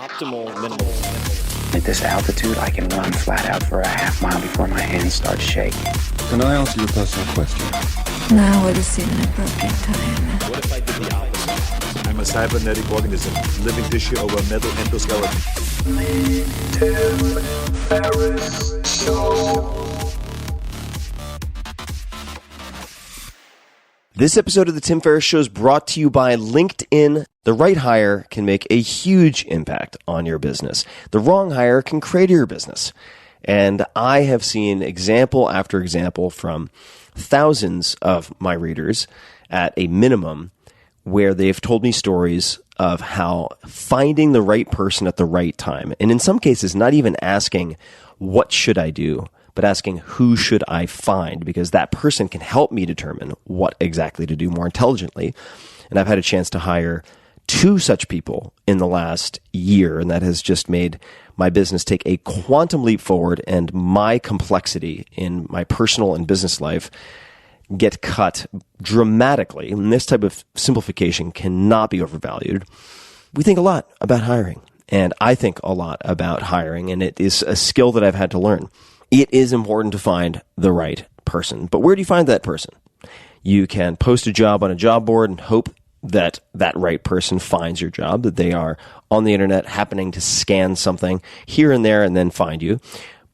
Optimal minimal. At this altitude, I can run flat out for a half mile before my hands start shaking. Can I ask you a personal question? Now would seem an appropriate time. What if I did the opposite? I'm a cybernetic organism, living tissue over a metal endoskeleton. This episode of The Tim Ferriss Show is brought to you by LinkedIn. The right hire can make a huge impact on your business. The wrong hire can crater your business. And I have seen example after example from thousands of my readers at a minimum where they've told me stories of how finding the right person at the right time, and in some cases not even asking, what should I do, but asking, who should I find? Because that person can help me determine what exactly to do more intelligently. And I've had a chance to hire 2 such people in the last year, and that has just made my business take a quantum leap forward, and my complexity in my personal and business life get cut dramatically. And this type of simplification cannot be overvalued. We think a lot about hiring, and I think a lot about hiring, and it is a skill that I've had to learn. It is important to find the right person. But where do you find that person? You can post a job on a job board and hope that that right person finds your job, that they are on the internet happening to scan something here and there and then find you.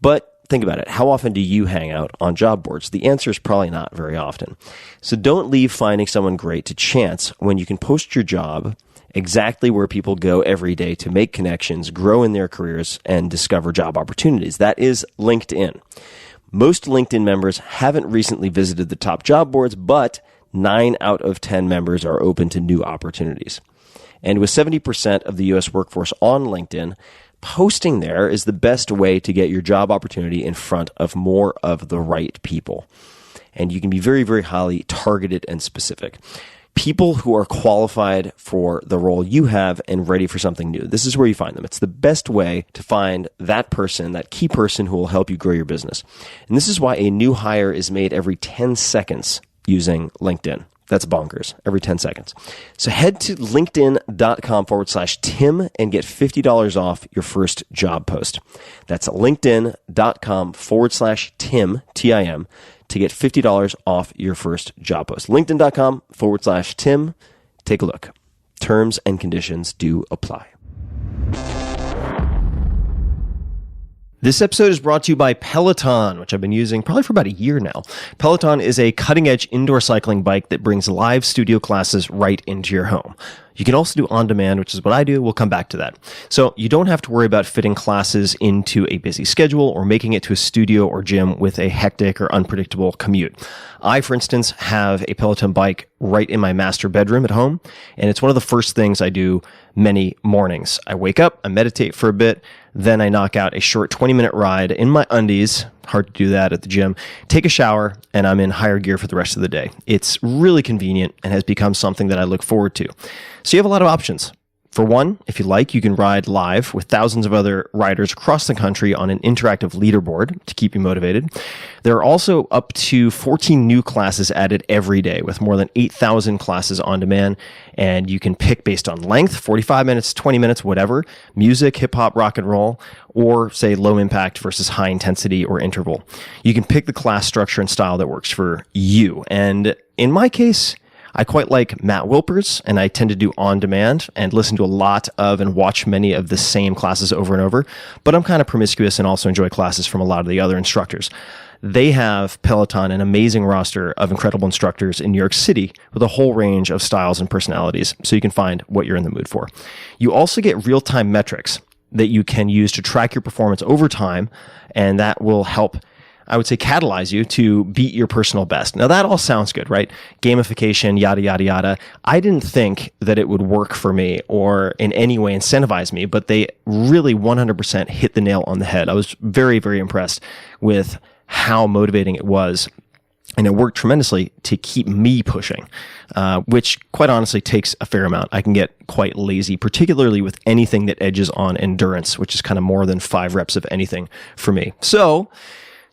But think about it. How often do you hang out on job boards? The answer is probably not very often. So don't leave finding someone great to chance when you can post your job exactly where people go every day to make connections, grow in their careers, and discover job opportunities. That is LinkedIn. Most LinkedIn members haven't recently visited the top job boards, but 9 out of 10 members are open to new opportunities. And with 70% of the U.S. workforce on LinkedIn, posting there is the best way to get your job opportunity in front of more of the right people. And you can be very, very highly targeted and specific. People who are qualified for the role you have and ready for something new. This is where you find them. It's the best way to find that person, that key person who will help you grow your business. And this is why a new hire is made every 10 seconds using LinkedIn. That's bonkers. Every 10 seconds. So head to linkedin.com/Tim and get $50 off your first job post. That's linkedin.com/Tim, T-I-M, to get $50 off your first job post. LinkedIn.com/Tim. Take a look. Terms and conditions do apply. This episode is brought to you by Peloton, which I've been using probably for about a year now. Peloton is a cutting-edge indoor cycling bike that brings live studio classes right into your home. You can also do on-demand, which is what I do. We'll come back to that. So you don't have to worry about fitting classes into a busy schedule or making it to a studio or gym with a hectic or unpredictable commute. I, for instance, have a Peloton bike right in my master bedroom at home, and it's one of the first things I do many mornings. I wake up, I meditate for a bit, then I knock out a short 20-minute ride in my undies. Hard to do that at the gym. Take a shower, and I'm in higher gear for the rest of the day. It's really convenient and has become something that I look forward to. So you have a lot of options. For one, if you like, you can ride live with thousands of other riders across the country on an interactive leaderboard to keep you motivated. There are also up to 14 new classes added every day with more than 8,000 classes on demand, and you can pick based on length, 45 minutes, 20 minutes, whatever, music, hip hop, rock and roll, or say low impact versus high intensity or interval. You can pick the class structure and style that works for you. And in my case, I quite like Matt Wilpers, and I tend to do on-demand and listen to a lot of and watch many of the same classes over and over, but I'm kind of promiscuous and also enjoy classes from a lot of the other instructors. They have, Peloton, an amazing roster of incredible instructors in New York City with a whole range of styles and personalities, so you can find what you're in the mood for. You also get real-time metrics that you can use to track your performance over time, and that will help, I would say, catalyze you to beat your personal best. Now, that all sounds good, right? Gamification, yada, yada, yada. I didn't think that it would work for me or in any way incentivize me, but they really 100% hit the nail on the head. I was very, very impressed with how motivating it was. And it worked tremendously to keep me pushing, which quite honestly takes a fair amount. I can get quite lazy, particularly with anything that edges on endurance, which is kind of more than 5 reps of anything for me. So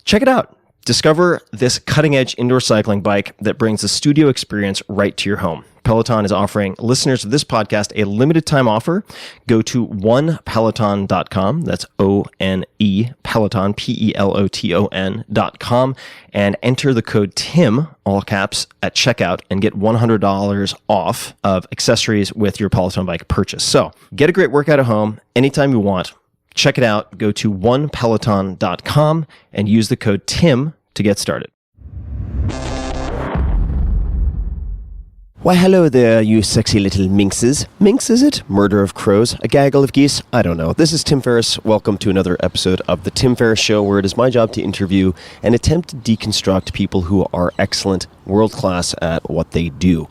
check it out. Discover this cutting-edge indoor cycling bike that brings a studio experience right to your home. Peloton is offering listeners of this podcast a limited time offer. Go to onepeloton.com. That's O-N-E, Peloton, Peloton.com, and enter the code TIM, all caps, at checkout and get $100 off of accessories with your Peloton bike purchase. So get a great workout at home anytime you want. Check it out. Go to onepeloton.com and use the code TIM to get started. Why, hello there, you sexy little minxes. Minx, is it? Murder of crows? A gaggle of geese? I don't know. This is Tim Ferriss. Welcome to another episode of The Tim Ferriss Show, where it is my job to interview and attempt to deconstruct people who are excellent, world-class at what they do.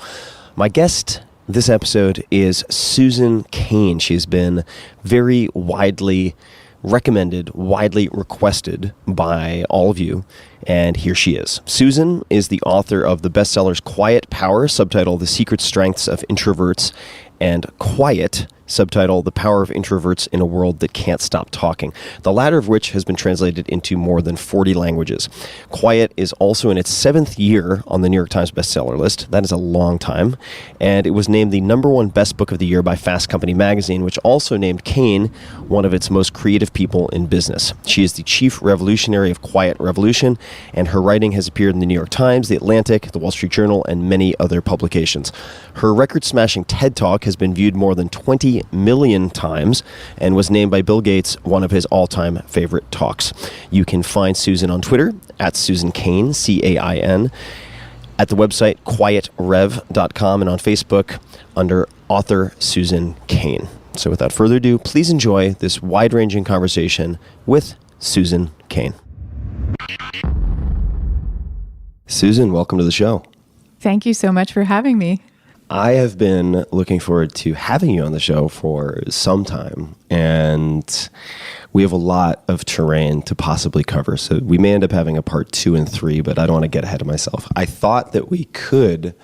My guest this episode is Susan Cain. She's been very widely recommended, widely requested by all of you, and here she is. Susan is the author of the bestsellers Quiet Power, subtitle The Secret Strengths of Introverts, and Quiet, subtitle The Power of Introverts in a World That Can't Stop Talking, the latter of which has been translated into more than 40 languages. Quiet is also in its 7th year on the New York Times bestseller list. That is a long time. And it was named the #1 best book of the year by Fast Company magazine, which also named Cain one of its most creative people in business. She is the chief revolutionary of Quiet Revolution, and her writing has appeared in the New York Times, The Atlantic, The Wall Street Journal, and many other publications. Her record-smashing TED Talk has been viewed more than 20 million times and was named by Bill Gates one of his all-time favorite talks. You can find Susan on Twitter at Susan Cain, C-A-I-N, at the website quietrev.com, and on Facebook under author Susan Cain. So without further ado, please enjoy this wide-ranging conversation with Susan Cain. Susan, welcome to the show. Thank you so much for having me. I have been looking forward to having you on the show for some time, and we have a lot of terrain to possibly cover. So we may end up having a part 2 and 3, but I don't want to get ahead of myself. I thought that we could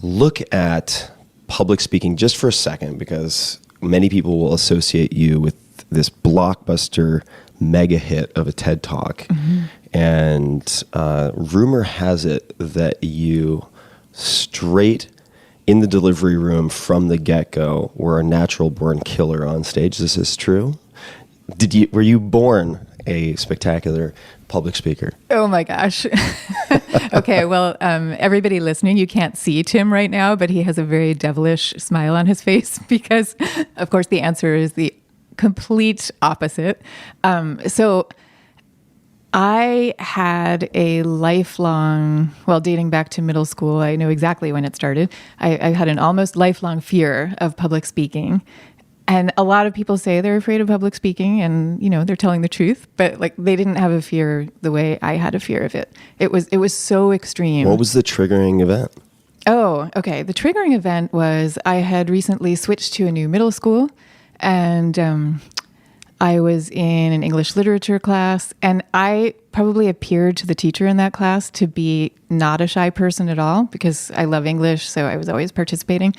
look at public speaking just for a second, because many people will associate you with this blockbuster mega hit of a TED Talk. Mm-hmm. And rumor has it that you straight in the delivery room from the get-go were a natural-born killer on stage. This is true? Were you born a spectacular public speaker? Oh my gosh. Okay, well, everybody listening, you can't see Tim right now, but he has a very devilish smile on his face because, of course, the answer is the complete opposite. So I had a lifelong, well, dating back to middle school, I know exactly when it started. I had an almost lifelong fear of public speaking. And a lot of people say they're afraid of public speaking and, you know, they're telling the truth, but like they didn't have a fear the way I had a fear of it. It was so extreme. What was the triggering event? Oh, okay. The triggering event was I had recently switched to a new middle school, and I was in an English literature class, and I probably appeared to the teacher in that class to be not a shy person at all because I love English, so I was always participating.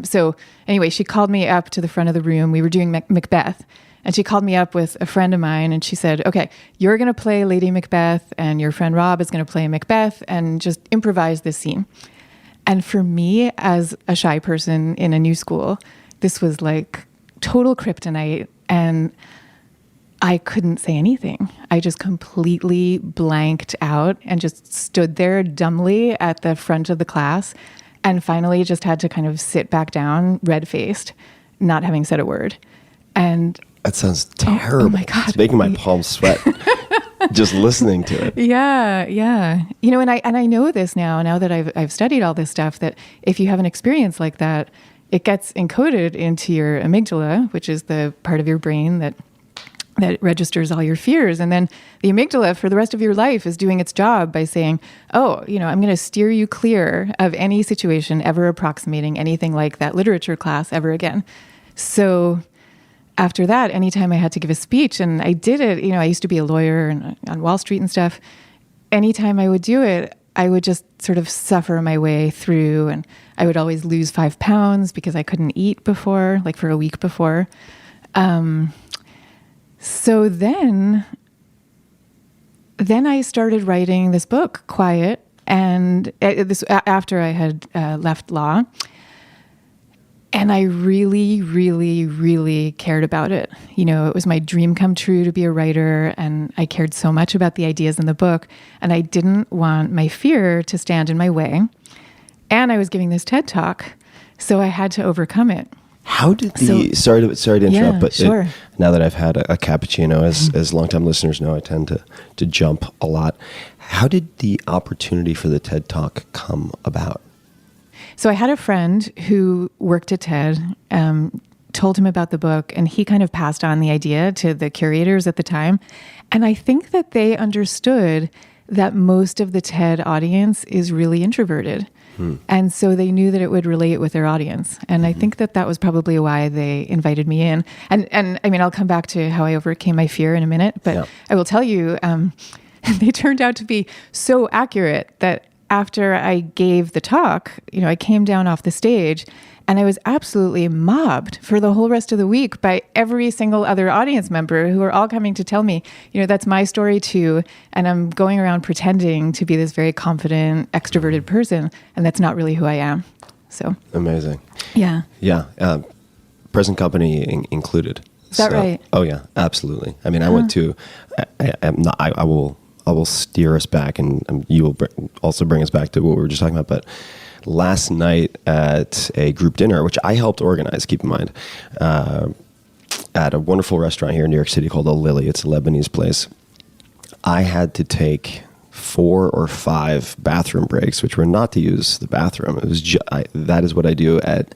So anyway, she called me up to the front of the room. We were doing Macbeth, and she called me up with a friend of mine, and she said, okay, you're going to play Lady Macbeth, and your friend Rob is going to play Macbeth, and just improvise this scene. And for me, as a shy person in a new school, this was like total kryptonite, and I couldn't say anything. I just completely blanked out and just stood there dumbly at the front of the class, and finally just had to kind of sit back down, red-faced, not having said a word. And that sounds terrible. Oh my God. It's making my palms sweat just listening to it. Yeah. You know, and I know this now that I've studied all this stuff, that if you have an experience like that, it gets encoded into your amygdala, which is the part of your brain that registers all your fears. And then the amygdala for the rest of your life is doing its job by saying, oh, you know, I'm going to steer you clear of any situation ever approximating anything like that literature class ever again. So after that, anytime I had to give a speech, and I did it, you know, I used to be a lawyer and on Wall Street and stuff. Anytime I would do it, I would just sort of suffer my way through, and I would always lose 5 pounds because I couldn't eat before, like for a week before. So then then I started writing this book, Quiet, and after I had left law. And I really, really, really cared about it. You know, it was my dream come true to be a writer, and I cared so much about the ideas in the book, and I didn't want my fear to stand in my way. And I was giving this TED Talk, so I had to overcome it. How did sorry to interrupt, Yeah, but sure. Now that I've had a cappuccino, as longtime listeners know, I tend to jump a lot. How did the opportunity for the TED Talk come about? So I had a friend who worked at TED, told him about the book, and he kind of passed on the idea to the curators at the time. And I think that they understood that most of the TED audience is really introverted. And so they knew that it would relate with their audience. And I think that was probably why they invited me in. And I mean, I'll come back to how I overcame my fear in a minute, but I will tell you, they turned out to be so accurate that after I gave the talk, you know, I came down off the stage and I was absolutely mobbed for the whole rest of the week by every single other audience member who were all coming to tell me, you know, that's my story too. And I'm going around pretending to be this very confident, extroverted person. And that's not really who I am. So Amazing. Yeah. Yeah. Present company included. Is that right? Oh yeah, absolutely. I mean, I went to, I will steer us back, and you will also bring us back to what we were just talking about. But last night at a group dinner, which I helped organize, keep in mind, at a wonderful restaurant here in New York City called The Lily. It's a Lebanese place. I had to take 4 or 5 bathroom breaks, which were not to use the bathroom. It was that is what I do at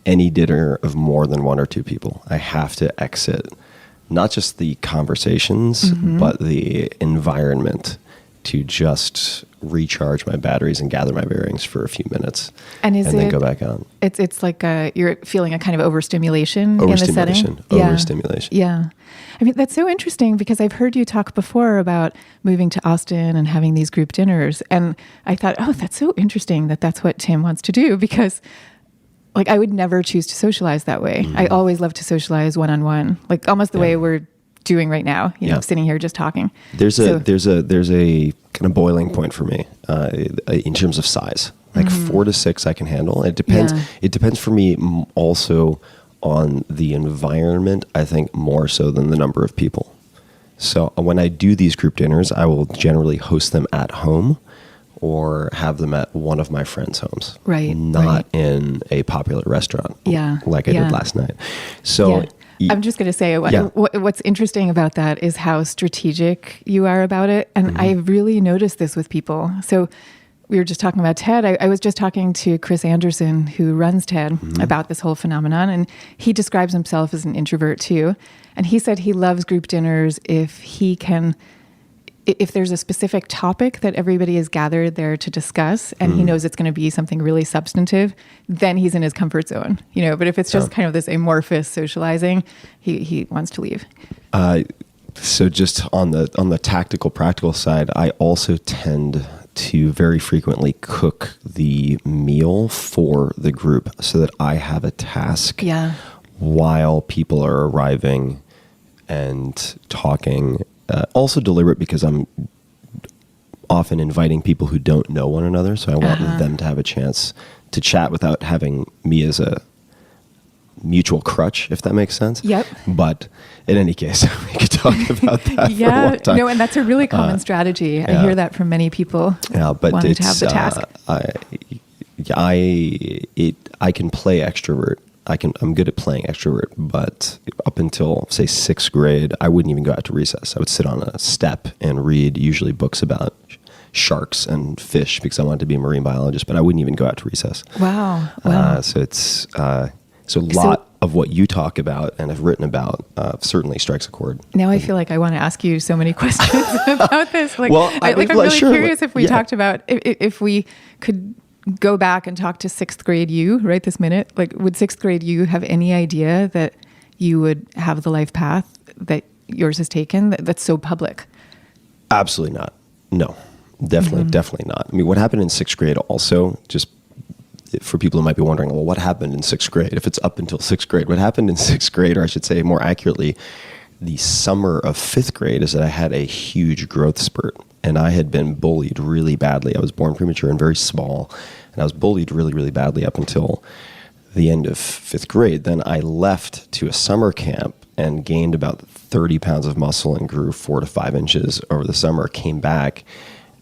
any dinner of more than 1 or 2 people. I have to exit not just the conversations, but the environment to just recharge my batteries and gather my bearings for a few minutes, and then go back on. It's like you're feeling a kind of overstimulation in the setting. Overstimulation. Yeah. I mean, that's so interesting because I've heard you talk before about moving to Austin and having these group dinners. And I thought, oh, that's so interesting that that's what Tim wants to do, because like I would never choose to socialize that way. I always love to socialize one-on-one, like almost the way we're doing right now, you know, sitting here just talking. There's a kind of boiling point for me in terms of size. Like 4 to 6 I can handle. It depends. Yeah. It depends for me also on the environment, I think more so than the number of people. So when I do these group dinners, I will generally host them at home or have them at one of my friends' homes. Right. Not in a popular restaurant. Yeah. Like I did last night. So I'm just going to say what's interesting about that is how strategic you are about it. And I've really noticed this with people. So we were just talking about TED. I was just talking to Chris Anderson, who runs TED, about this whole phenomenon. And he describes himself as an introvert too. And he said he loves group dinners if there's a specific topic that everybody is gathered there to discuss and he knows it's going to be something really substantive, then he's in his comfort zone, you know. But if it's just kind of this amorphous socializing, he wants to leave. So just on the tactical, practical side, I also tend to very frequently cook the meal for the group so that I have a task while people are arriving and talking. Also deliberate because I'm often inviting people who don't know one another, so I want them to have a chance to chat without having me as a mutual crutch, if that makes sense. Yep. But in any case, we could talk about that for a long time. No, and that's a really common strategy. I hear that from many people. Yeah, but wanting to have the task. I can play extrovert. I'm good at playing extrovert, but up until say 6th grade, I wouldn't even go out to recess. I would sit on a step and read usually books about sharks and fish because I wanted to be a marine biologist, but I wouldn't even go out to recess. Wow. So it's so a lot of what you talk about and have written about certainly strikes a chord. Now I feel like I want to ask you so many questions about this. Like, well, I'm really curious if we talked about if we could go back and talk to 6th grade you right this minute. Like, would 6th grade you have any idea that you would have the life path that yours has taken that's so public? Absolutely not. No, definitely not. I mean, what happened in 6th grade also, just for people who might be wondering, well, what happened in 6th grade? If it's up until 6th grade, what happened in 6th grade, or I should say more accurately, the summer of 5th grade is that I had a huge growth spurt, and I had been bullied really badly. I was born premature and very small, and I was bullied really, really badly up until the end of 5th grade. Then I left to a summer camp and gained about 30 pounds of muscle and grew 4 to 5 inches over the summer, came back,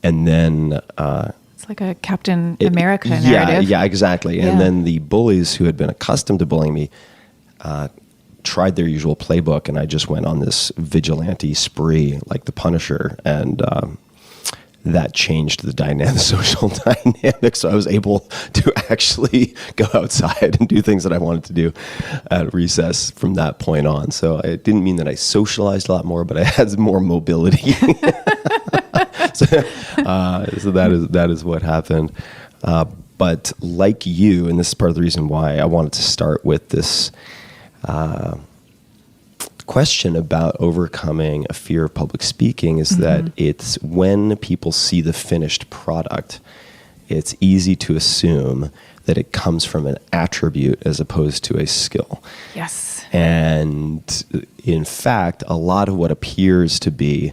and then... it's like a Captain America narrative. Yeah, exactly. Yeah. And then the bullies who had been accustomed to bullying me tried their usual playbook, and I just went on this vigilante spree like the Punisher, and that changed the social dynamic. So I was able to actually go outside and do things that I wanted to do at recess from that point on. So it didn't mean that I socialized a lot more, but I had more mobility. So that is what happened. But like you, and this is part of the reason why I wanted to start with this question about overcoming a fear of public speaking, is that it's when people see the finished product, it's easy to assume that it comes from an attribute as opposed to a skill. Yes. And in fact, a lot of what appears to be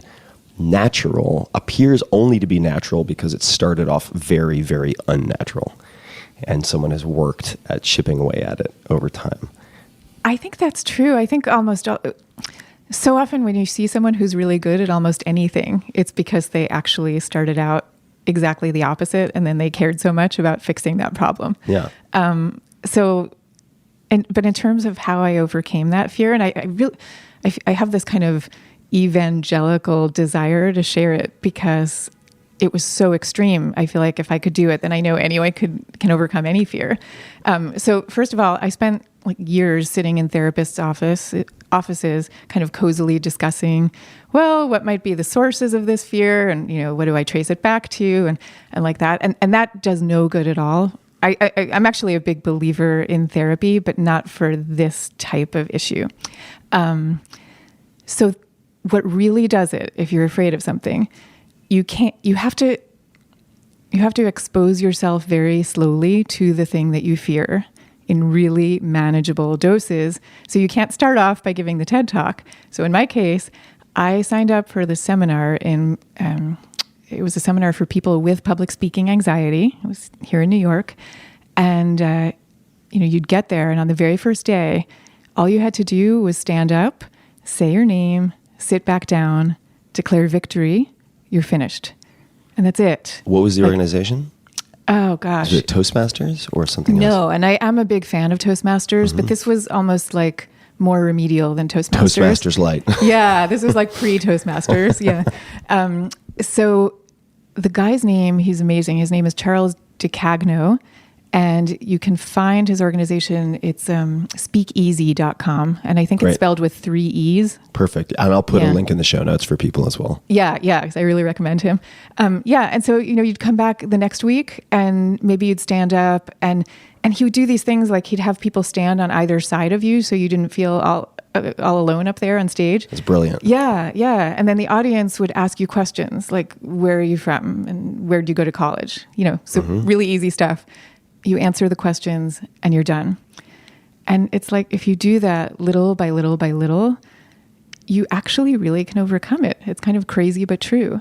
natural appears only to be natural because it started off very, very unnatural. And someone has worked at chipping away at it over time. I think that's true. I think so often when you see someone who's really good at almost anything, it's because they actually started out exactly the opposite, and then they cared so much about fixing that problem. Yeah. But in terms of how I overcame that fear, and I have this kind of evangelical desire to share it because it was so extreme. I feel like if I could do it, then I know anyone can overcome any fear. So first of all, I spent like years sitting in therapists' offices, kind of cozily discussing, well, what might be the sources of this fear, and what do I trace it back to, and like that, and that does no good at all. I'm actually a big believer in therapy, but not for this type of issue. So what really does it, if you're afraid of something, you have to expose yourself very slowly to the thing that you fear in really manageable doses. So you can't start off by giving the TED Talk. So in my case, I signed up for the seminar it was a seminar for people with public speaking anxiety. It was here in New York. And, you'd get there, and on the very first day, all you had to do was stand up, say your name, sit back down, declare victory, you're finished. And that's it. What was the organization? Oh, gosh. Is it Toastmasters or something else? No, and I am a big fan of Toastmasters, but this was almost like more remedial than Toastmasters. Toastmasters Light. Yeah, this was like pre-Toastmasters. Yeah. So the guy's name, he's amazing. His name is Charles DiCagno, and you can find his organization. It's speakeasy.com, and I think Great. It's spelled with 3 E's. Perfect. And I'll put a Yeah. link in the show notes for people as well. Yeah, because I really recommend him. And so, you would come back the next week, and maybe you'd stand up, and he would do these things like he'd have people stand on either side of you so you didn't feel all alone up there on stage. It's brilliant. Yeah. And then the audience would ask you questions like, where are you from? And where do you go to college? So really easy stuff. You answer the questions and you're done. And it's like, if you do that little by little by little, you actually really can overcome it. It's kind of crazy, but true.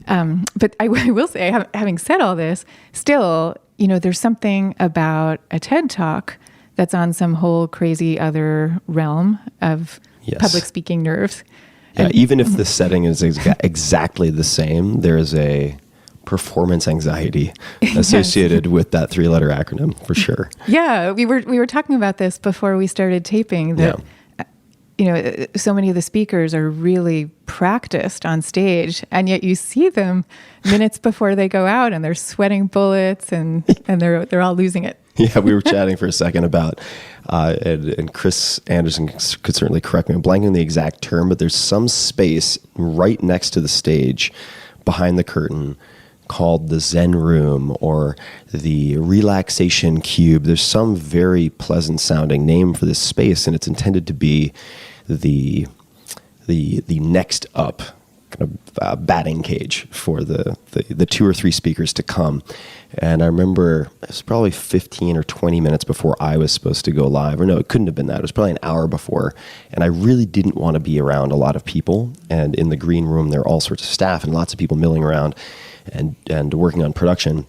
But I will say, having said all this, still, there's something about a TED Talk that's on some whole crazy other realm of public speaking nerves. Yeah, even if the setting is exactly the same, there is a performance anxiety associated with that 3-letter acronym for sure. Yeah, we were talking about this before we started taping that so many of the speakers are really practiced on stage, and yet you see them minutes before they go out and they're sweating bullets and they're all losing it. Yeah, we were chatting for a second about, and Chris Anderson could certainly correct me, I'm blanking on the exact term, but there's some space right next to the stage behind the curtain called the Zen Room or the Relaxation Cube. There's some very pleasant sounding name for this space, and it's intended to be the next up kind of batting cage for the 2 or 3 speakers to come. And I remember it was probably 15 or 20 minutes before I was supposed to go live. Or no, it couldn't have been that. It was probably an hour before. And I really didn't want to be around a lot of people. And in the green room, there are all sorts of staff and lots of people milling around and working on production.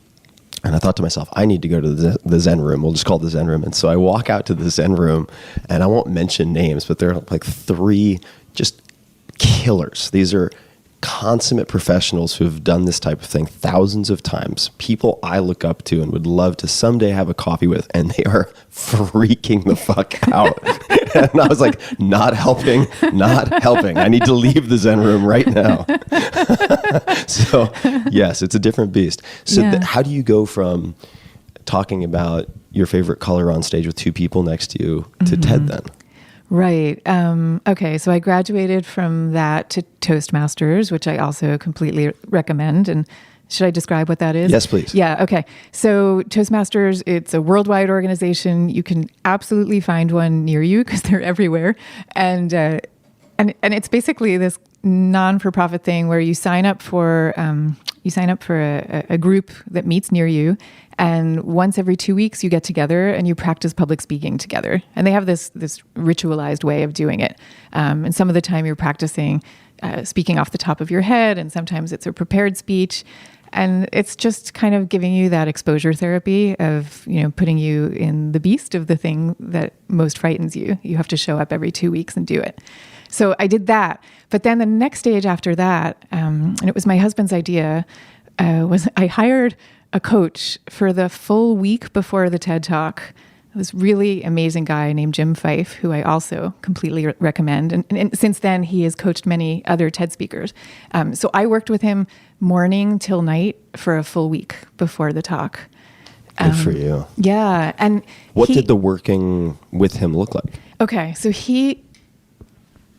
And I thought to myself, I need to go to the Zen room. We'll just call it the Zen room. And so I walk out to the Zen room, and I won't mention names, but there are like 3 just killers. These are consummate professionals who have done this type of thing thousands of times. People I look up to and would love to someday have a coffee with, and they are freaking the fuck out. And I was like, not helping. I need to leave the Zen room right now. So yes, it's a different beast. So how do you go from talking about your favorite color on stage with 2 people next to you to TED then? Right. Okay. So I graduated from that to Toastmasters, which I also completely recommend. And should I describe what that is? Yes, please. Yeah. Okay. So Toastmasters, it's a worldwide organization. You can absolutely find one near you because they're everywhere. And it's basically this non-for-profit thing where you sign up for a group that meets near you, and once every 2 weeks you get together and you practice public speaking together. And they have this ritualized way of doing it. And some of the time you're practicing speaking off the top of your head, and sometimes it's a prepared speech. And it's just kind of giving you that exposure therapy of, putting you in the beast of the thing that most frightens you. You have to show up every 2 weeks and do it. So I did that. But then the next stage after that, and it was my husband's idea, was I hired a coach for the full week before the TED Talk. This really amazing guy named Jim Fife, who I also completely recommend. And since then, he has coached many other TED speakers. So I worked with him morning till night for a full week before the talk. Good for you. Yeah. And what did the working with him look like? Okay. So he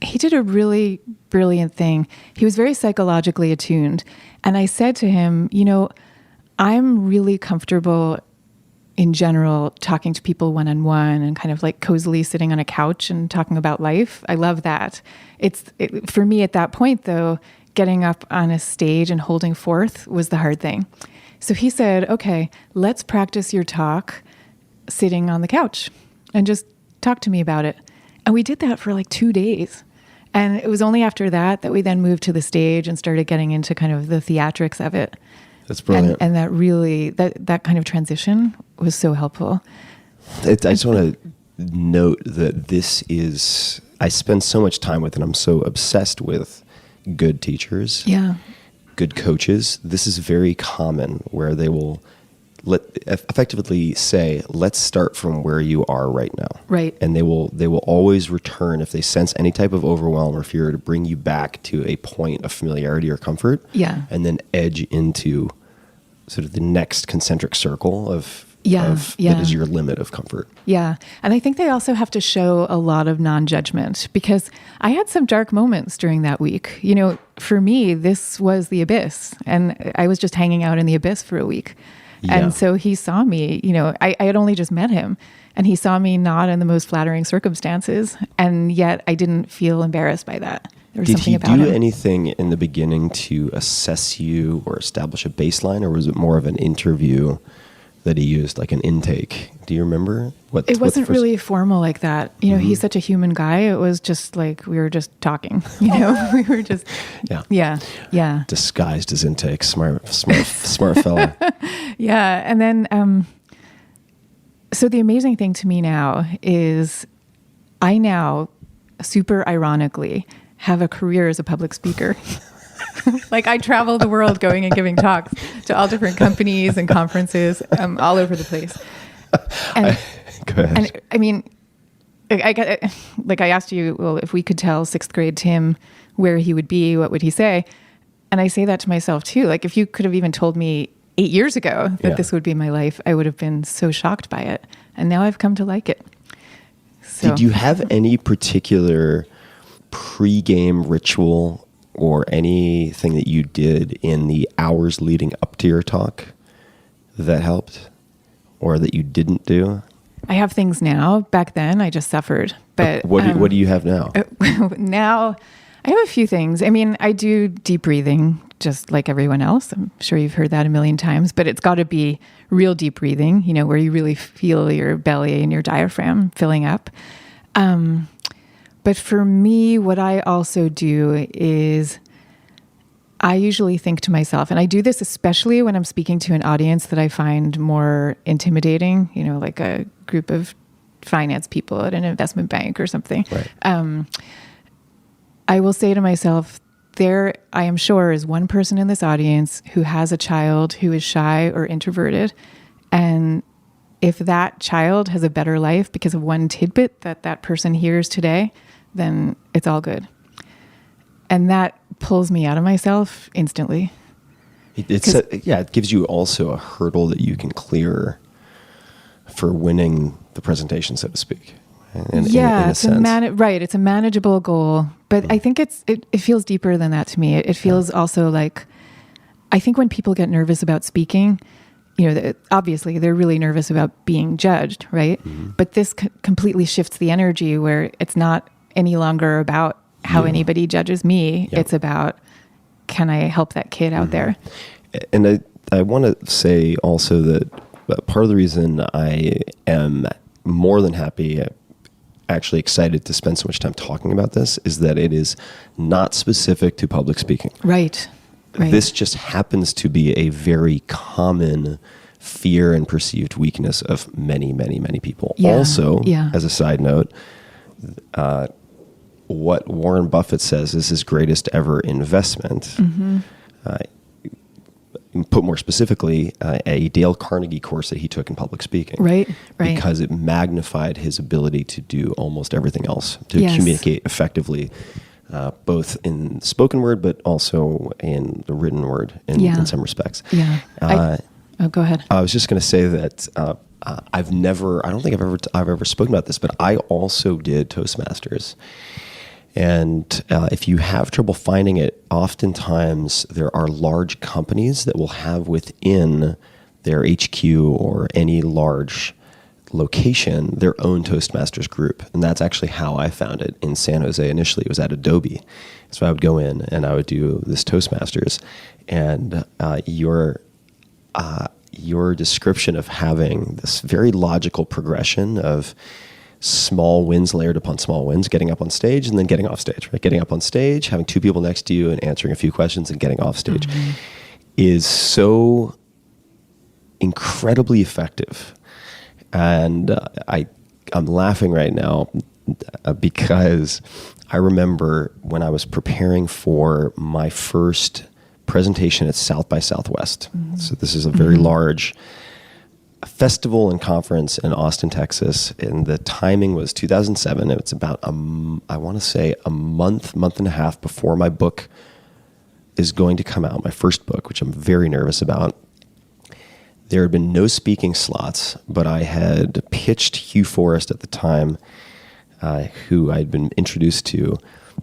did a really brilliant thing. He was very psychologically attuned. And I said to him, I'm really comfortable in general talking to people one-on-one and kind of like cozily sitting on a couch and talking about life. I love that. For me at that point, though, getting up on a stage and holding forth was the hard thing. So he said, okay, let's practice your talk sitting on the couch and just talk to me about it. And we did that for like 2 days. And it was only after that we then moved to the stage and started getting into kind of the theatrics of it. That's brilliant. And that really, that kind of transition was so helpful. I just want to note that I spend so much time with, and I'm so obsessed with good teachers, good coaches. This is very common where they will effectively say, let's start from where you are right now. Right. And they will always return, if they sense any type of overwhelm or fear, to bring you back to a point of familiarity or comfort. Yeah. And then edge into sort of the next concentric circle of that is your limit of comfort. Yeah. And I think they also have to show a lot of non-judgment, because I had some dark moments during that week. For me, this was the abyss, and I was just hanging out in the abyss for a week. Yeah. And so he saw me, I had only just met him, and he saw me not in the most flattering circumstances. And yet I didn't feel embarrassed by that. There was something about him. Did he do anything in the beginning to assess you or establish a baseline, or was it more of an interview that he used, like an intake? Do you remember? It wasn't really formal like that. He's such a human guy. It was just like we were just talking. We were just yeah. Disguised as intake. Smart fella. Yeah, and then so the amazing thing to me now is I now, super ironically, have a career as a public speaker. Like I travel the world going and giving talks to all different companies and conferences all over the place. And, go ahead. And I mean, I asked you, well, if we could tell 6th grade Tim where he would be, what would he say? And I say that to myself too. Like if you could have even told me 8 years ago that this would be my life, I would have been so shocked by it. And now I've come to like it. So. Did you have any particular pre-game ritual or anything that you did in the hours leading up to your talk that helped, or that you didn't do? I have things now. Back then, I just suffered. But what do you have now? Now, I have a few things. I mean, I do deep breathing just like everyone else. I'm sure you've heard that a million times, but it's got to be real deep breathing, you know, where you really feel your belly and your diaphragm filling up. But for me, what I also do is I usually think to myself, and I do this especially when I'm speaking to an audience that I find more intimidating, you know, like a group of finance people at an investment bank or something. Right. I will say to myself, there, I am sure, is one person in this audience who has a child who is shy or introverted. And if that child has a better life because of one tidbit that that person hears today, then it's all good. And that pulls me out of myself instantly. It gives you also a hurdle that you can clear for winning the presentation, so to speak. In a sense. It's a manageable goal, but I think it feels deeper than that to me. It feels also like, I think when people get nervous about speaking, you know, obviously they're really nervous about being judged, right? Mm-hmm. But this completely shifts the energy where it's not any longer about how anybody judges me. Yeah. It's about, can I help that kid out there? And I want to say also that part of the reason I am more than happy, actually excited to spend so much time talking about this, is that it is not specific to public speaking. Right. This just happens to be a very common fear and perceived weakness of many, many, many people. Yeah. Also, as a side note, what Warren Buffett says is his greatest ever investment. Mm-hmm. Put more specifically, a Dale Carnegie course that he took in public speaking. Right. Because it magnified his ability to do almost everything else, to communicate effectively, both in spoken word, but also in the written word in some respects. Yeah. Go ahead. I was just going to say that I don't think I've ever spoken about this, but I also did Toastmasters. And if you have trouble finding it, oftentimes there are large companies that will have within their HQ or any large location their own Toastmasters group. And that's actually how I found it in San Jose initially. It was at Adobe. So I would go in and I would do this Toastmasters. And your description of having this very logical progression of small wins layered upon small wins, getting up on stage and then getting off stage, right? Getting up on stage, having two people next to you and answering a few questions and getting off stage is so incredibly effective. And I'm laughing right now because I remember when I was preparing for my first presentation at South by Southwest. Mm-hmm. So this is a very large festival and conference in Austin, Texas, and the timing was 2007. It's about I want to say a month and a half before my book is going to come out, my first book, which I'm very nervous about. There had been no speaking slots, but I had pitched Hugh Forrest at the time, who I'd been introduced to,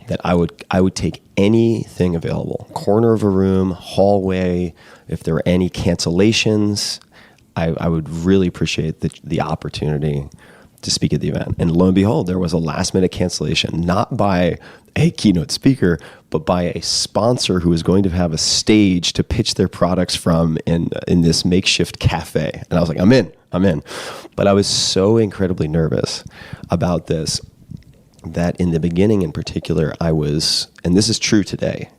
that I would take anything available, corner of a room, hallway, if there were any cancellations. I would really appreciate the opportunity to speak at the event. And lo and behold, there was a last minute cancellation, not by a keynote speaker, but by a sponsor who was going to have a stage to pitch their products from in this makeshift cafe. And I was like, I'm in. But I was so incredibly nervous about this that in the beginning in particular, I was, and this is true today,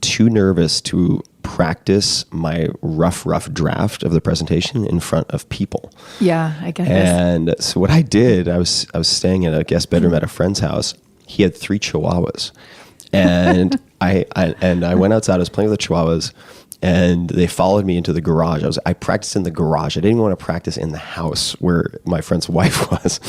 too nervous to practice my rough draft of the presentation in front of people. Yeah, I get this. And so what I did, I was staying in a guest bedroom at a friend's house. He had 3 chihuahuas. And I went outside, I was playing with the chihuahuas, and they followed me into the garage. I practiced in the garage. I didn't want to practice in the house where my friend's wife was.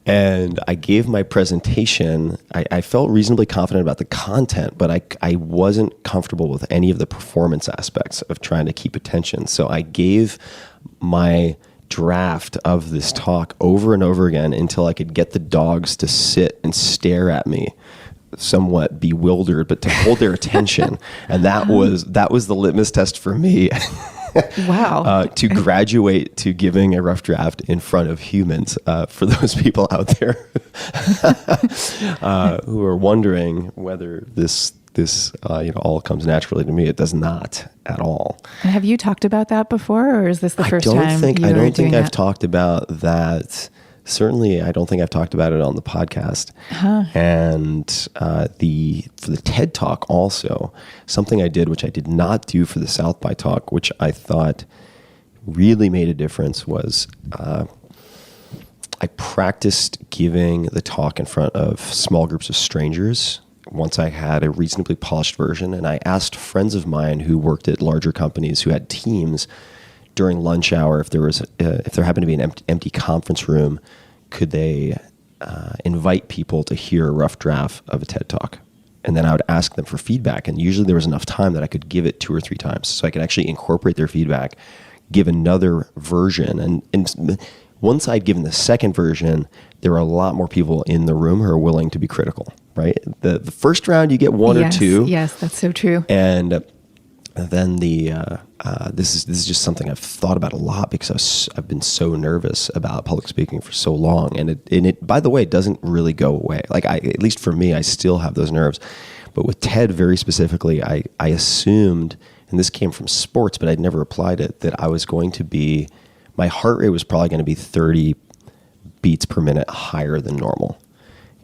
And I gave my presentation. I felt reasonably confident about the content, but I wasn't comfortable with any of the performance aspects of trying to keep attention. So I gave my draft of this talk over and over again until I could get the dogs to sit and stare at me, somewhat bewildered, but to hold their attention. And that was the litmus test for me Wow. To graduate to giving a rough draft in front of humans. For those people out there who are wondering whether this all comes naturally to me, it does not at all. And have you talked about that before, or is this the first time I don't think I've that? talked about that. Certainly, I don't think I've talked about it on the podcast. And for the TED Talk also, something I did, which I did not do for the South by Talk, which I thought really made a difference, was I practiced giving the talk in front of small groups of strangers once I had a reasonably polished version. And I asked friends of mine who worked at larger companies who had teams during lunch hour, if there happened to be an empty conference room, could they invite people to hear a rough draft of a TED Talk? And then I would ask them for feedback. And usually there was enough time that I could give it 2 or 3 times. So I could actually incorporate their feedback, give another version. And once I'd given the second version, there were a lot more people in the room who are willing to be critical, right? The first round, you get 1 or 2. Yes, that's so true. And then this is just something I've thought about a lot because I've been so nervous about public speaking for so long, and it by the way doesn't really go away. Like at least for me, I still have those nerves. But with TED very specifically, I assumed, and this came from sports, but I'd never applied it, that I was going to be, my heart rate was probably going to be 30 beats per minute higher than normal.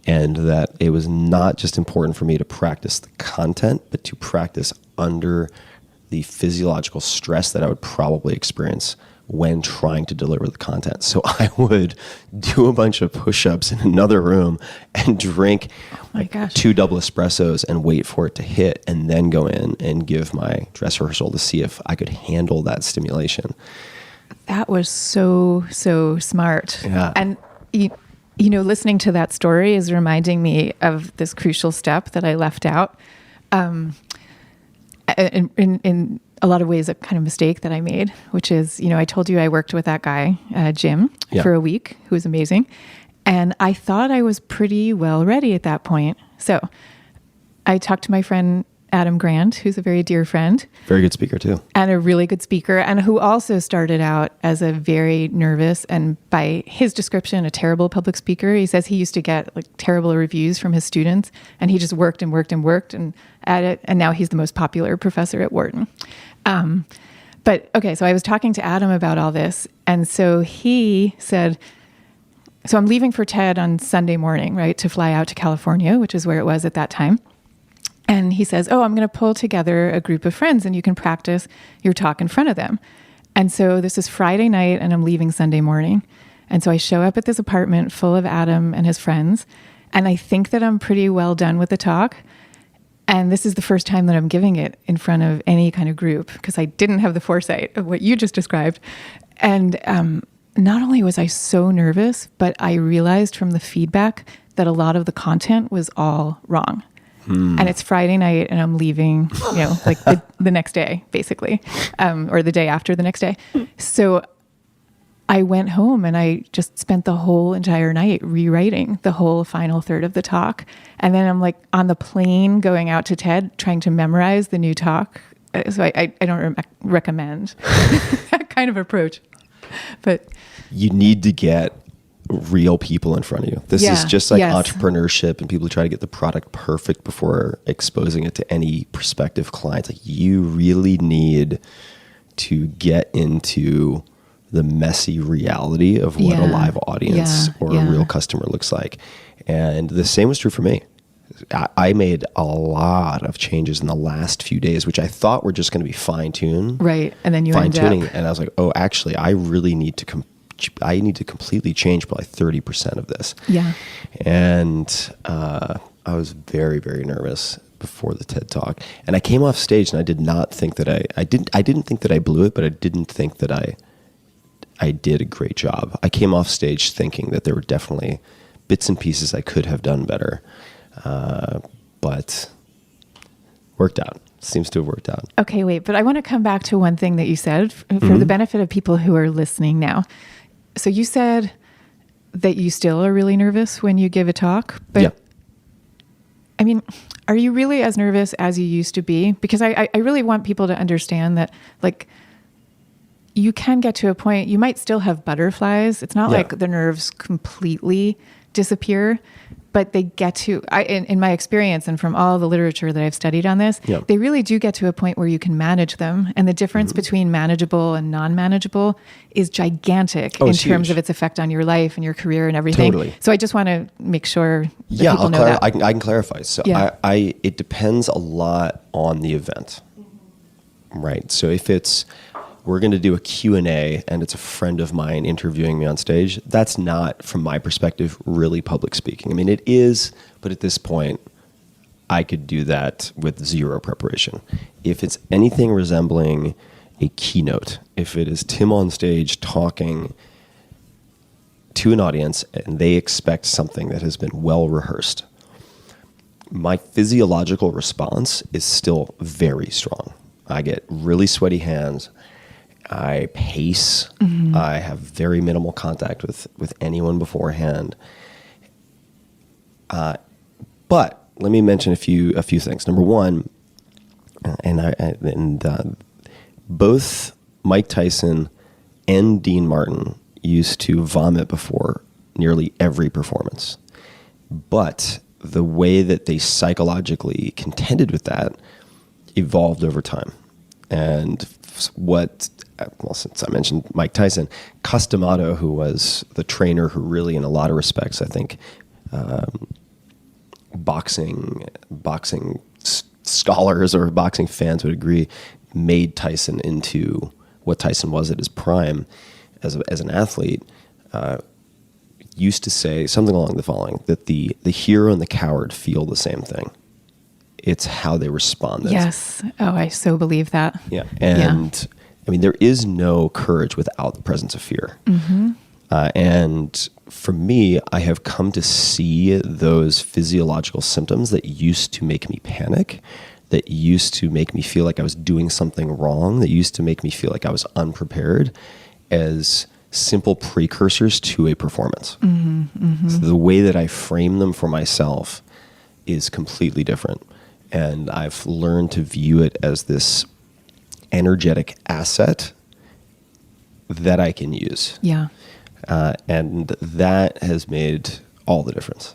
And that it was not just important for me to practice the content, but to practice under the physiological stress that I would probably experience when trying to deliver the content. So I would do a bunch of push-ups in another room and drink 2 double espressos and wait for it to hit, and then go in and give my dress rehearsal to see if I could handle that stimulation. That was so smart. Yeah. And listening to that story is reminding me of this crucial step that I left out. In a lot of ways, a kind of mistake that I made, which is, I told you I worked with that guy, Jim, for a week, who was amazing. And I thought I was pretty well ready at that point. So I talked to my friend, Adam Grant, who's a very dear friend. Very good speaker too. And a really good speaker, and who also started out as a very nervous and, by his description, a terrible public speaker. He says he used to get terrible reviews from his students, and he just worked and at it, and now he's the most popular professor at Wharton. But okay, so I was talking to Adam about all this, and so he said, so I'm leaving for TED on Sunday morning, right, to fly out to California, which is where it was at that time. And he says, I'm going to pull together a group of friends and you can practice your talk in front of them. And so this is Friday night and I'm leaving Sunday morning. And so I show up at this apartment full of Adam and his friends. And I think that I'm pretty well done with the talk. And this is the first time that I'm giving it in front of any kind of group, because I didn't have the foresight of what you just described. And not only was I so nervous, but I realized from the feedback that a lot of the content was all wrong. And it's Friday night and I'm leaving, the next day, basically, or the day after the next day. So I went home and I just spent the whole entire night rewriting the whole final third of the talk. And then I'm on the plane going out to TED, trying to memorize the new talk. So I don't recommend that kind of approach. But you need to get real people in front of you. This is just like entrepreneurship and people who try to get the product perfect before exposing it to any prospective clients. You really need to get into the messy reality of what a live audience or a real customer looks like. And the same was true for me. I made a lot of changes in the last few days, which I thought were just going to be fine-tuned. Right. And then you fine-tuning. And I was like, actually, I really need to completely change probably 30% of this. Yeah. And I was very, very nervous before the TED Talk. And I came off stage and I did not think that I didn't think that I blew it, but I didn't think that I did a great job. I came off stage thinking that there were definitely bits and pieces I could have done better. But worked out. Seems to have worked out. Okay, wait, but I want to come back to one thing that you said for the benefit of people who are listening now. So you said that you still are really nervous when you give a talk, but I mean, are you really as nervous as you used to be? Because I really want people to understand that, you can get to a point, you might still have butterflies. It's not Yeah. like the nerves completely disappear, but they get to, in my experience and from all the literature that I've studied on this, Yeah. they really do get to a point where you can manage them. And the difference between manageable and non-manageable is gigantic in it's terms huge. of its effect on your life and your career and everything. Totally. So I just want to make sure that Yeah, people know that. I can clarify. So Yeah. it depends a lot on the event, right? So if we're going to do a Q&A and it's a friend of mine interviewing me on stage, that's not, from my perspective, really public speaking. I mean, it is, but at this point, I could do that with zero preparation. If it's anything resembling a keynote, if it is Tim on stage talking to an audience and they expect something that has been well rehearsed, my physiological response is still very strong. I get really sweaty hands. I pace. I have very minimal contact with anyone beforehand. But let me mention a few things. Number one, both Mike Tyson and Dean Martin used to vomit before nearly every performance. But the way that they psychologically contended with that evolved over time. And since I mentioned Mike Tyson, Customato, who was the trainer who really, in a lot of respects, I think, boxing scholars or boxing fans would agree, made Tyson into what Tyson was at his prime as an athlete, used to say something along the following, that the hero and the coward feel the same thing. It's how they respond. Yes. Oh, I so believe that. Yeah. And I mean, there is no courage without the presence of fear. And for me, I have come to see those physiological symptoms that used to make me panic, that used to make me feel like I was doing something wrong, that used to make me feel like I was unprepared, as simple precursors to a performance. So the way that I frame them for myself is completely different. And I've learned to view it as this energetic asset that I can use. Yeah. And that has made all the difference.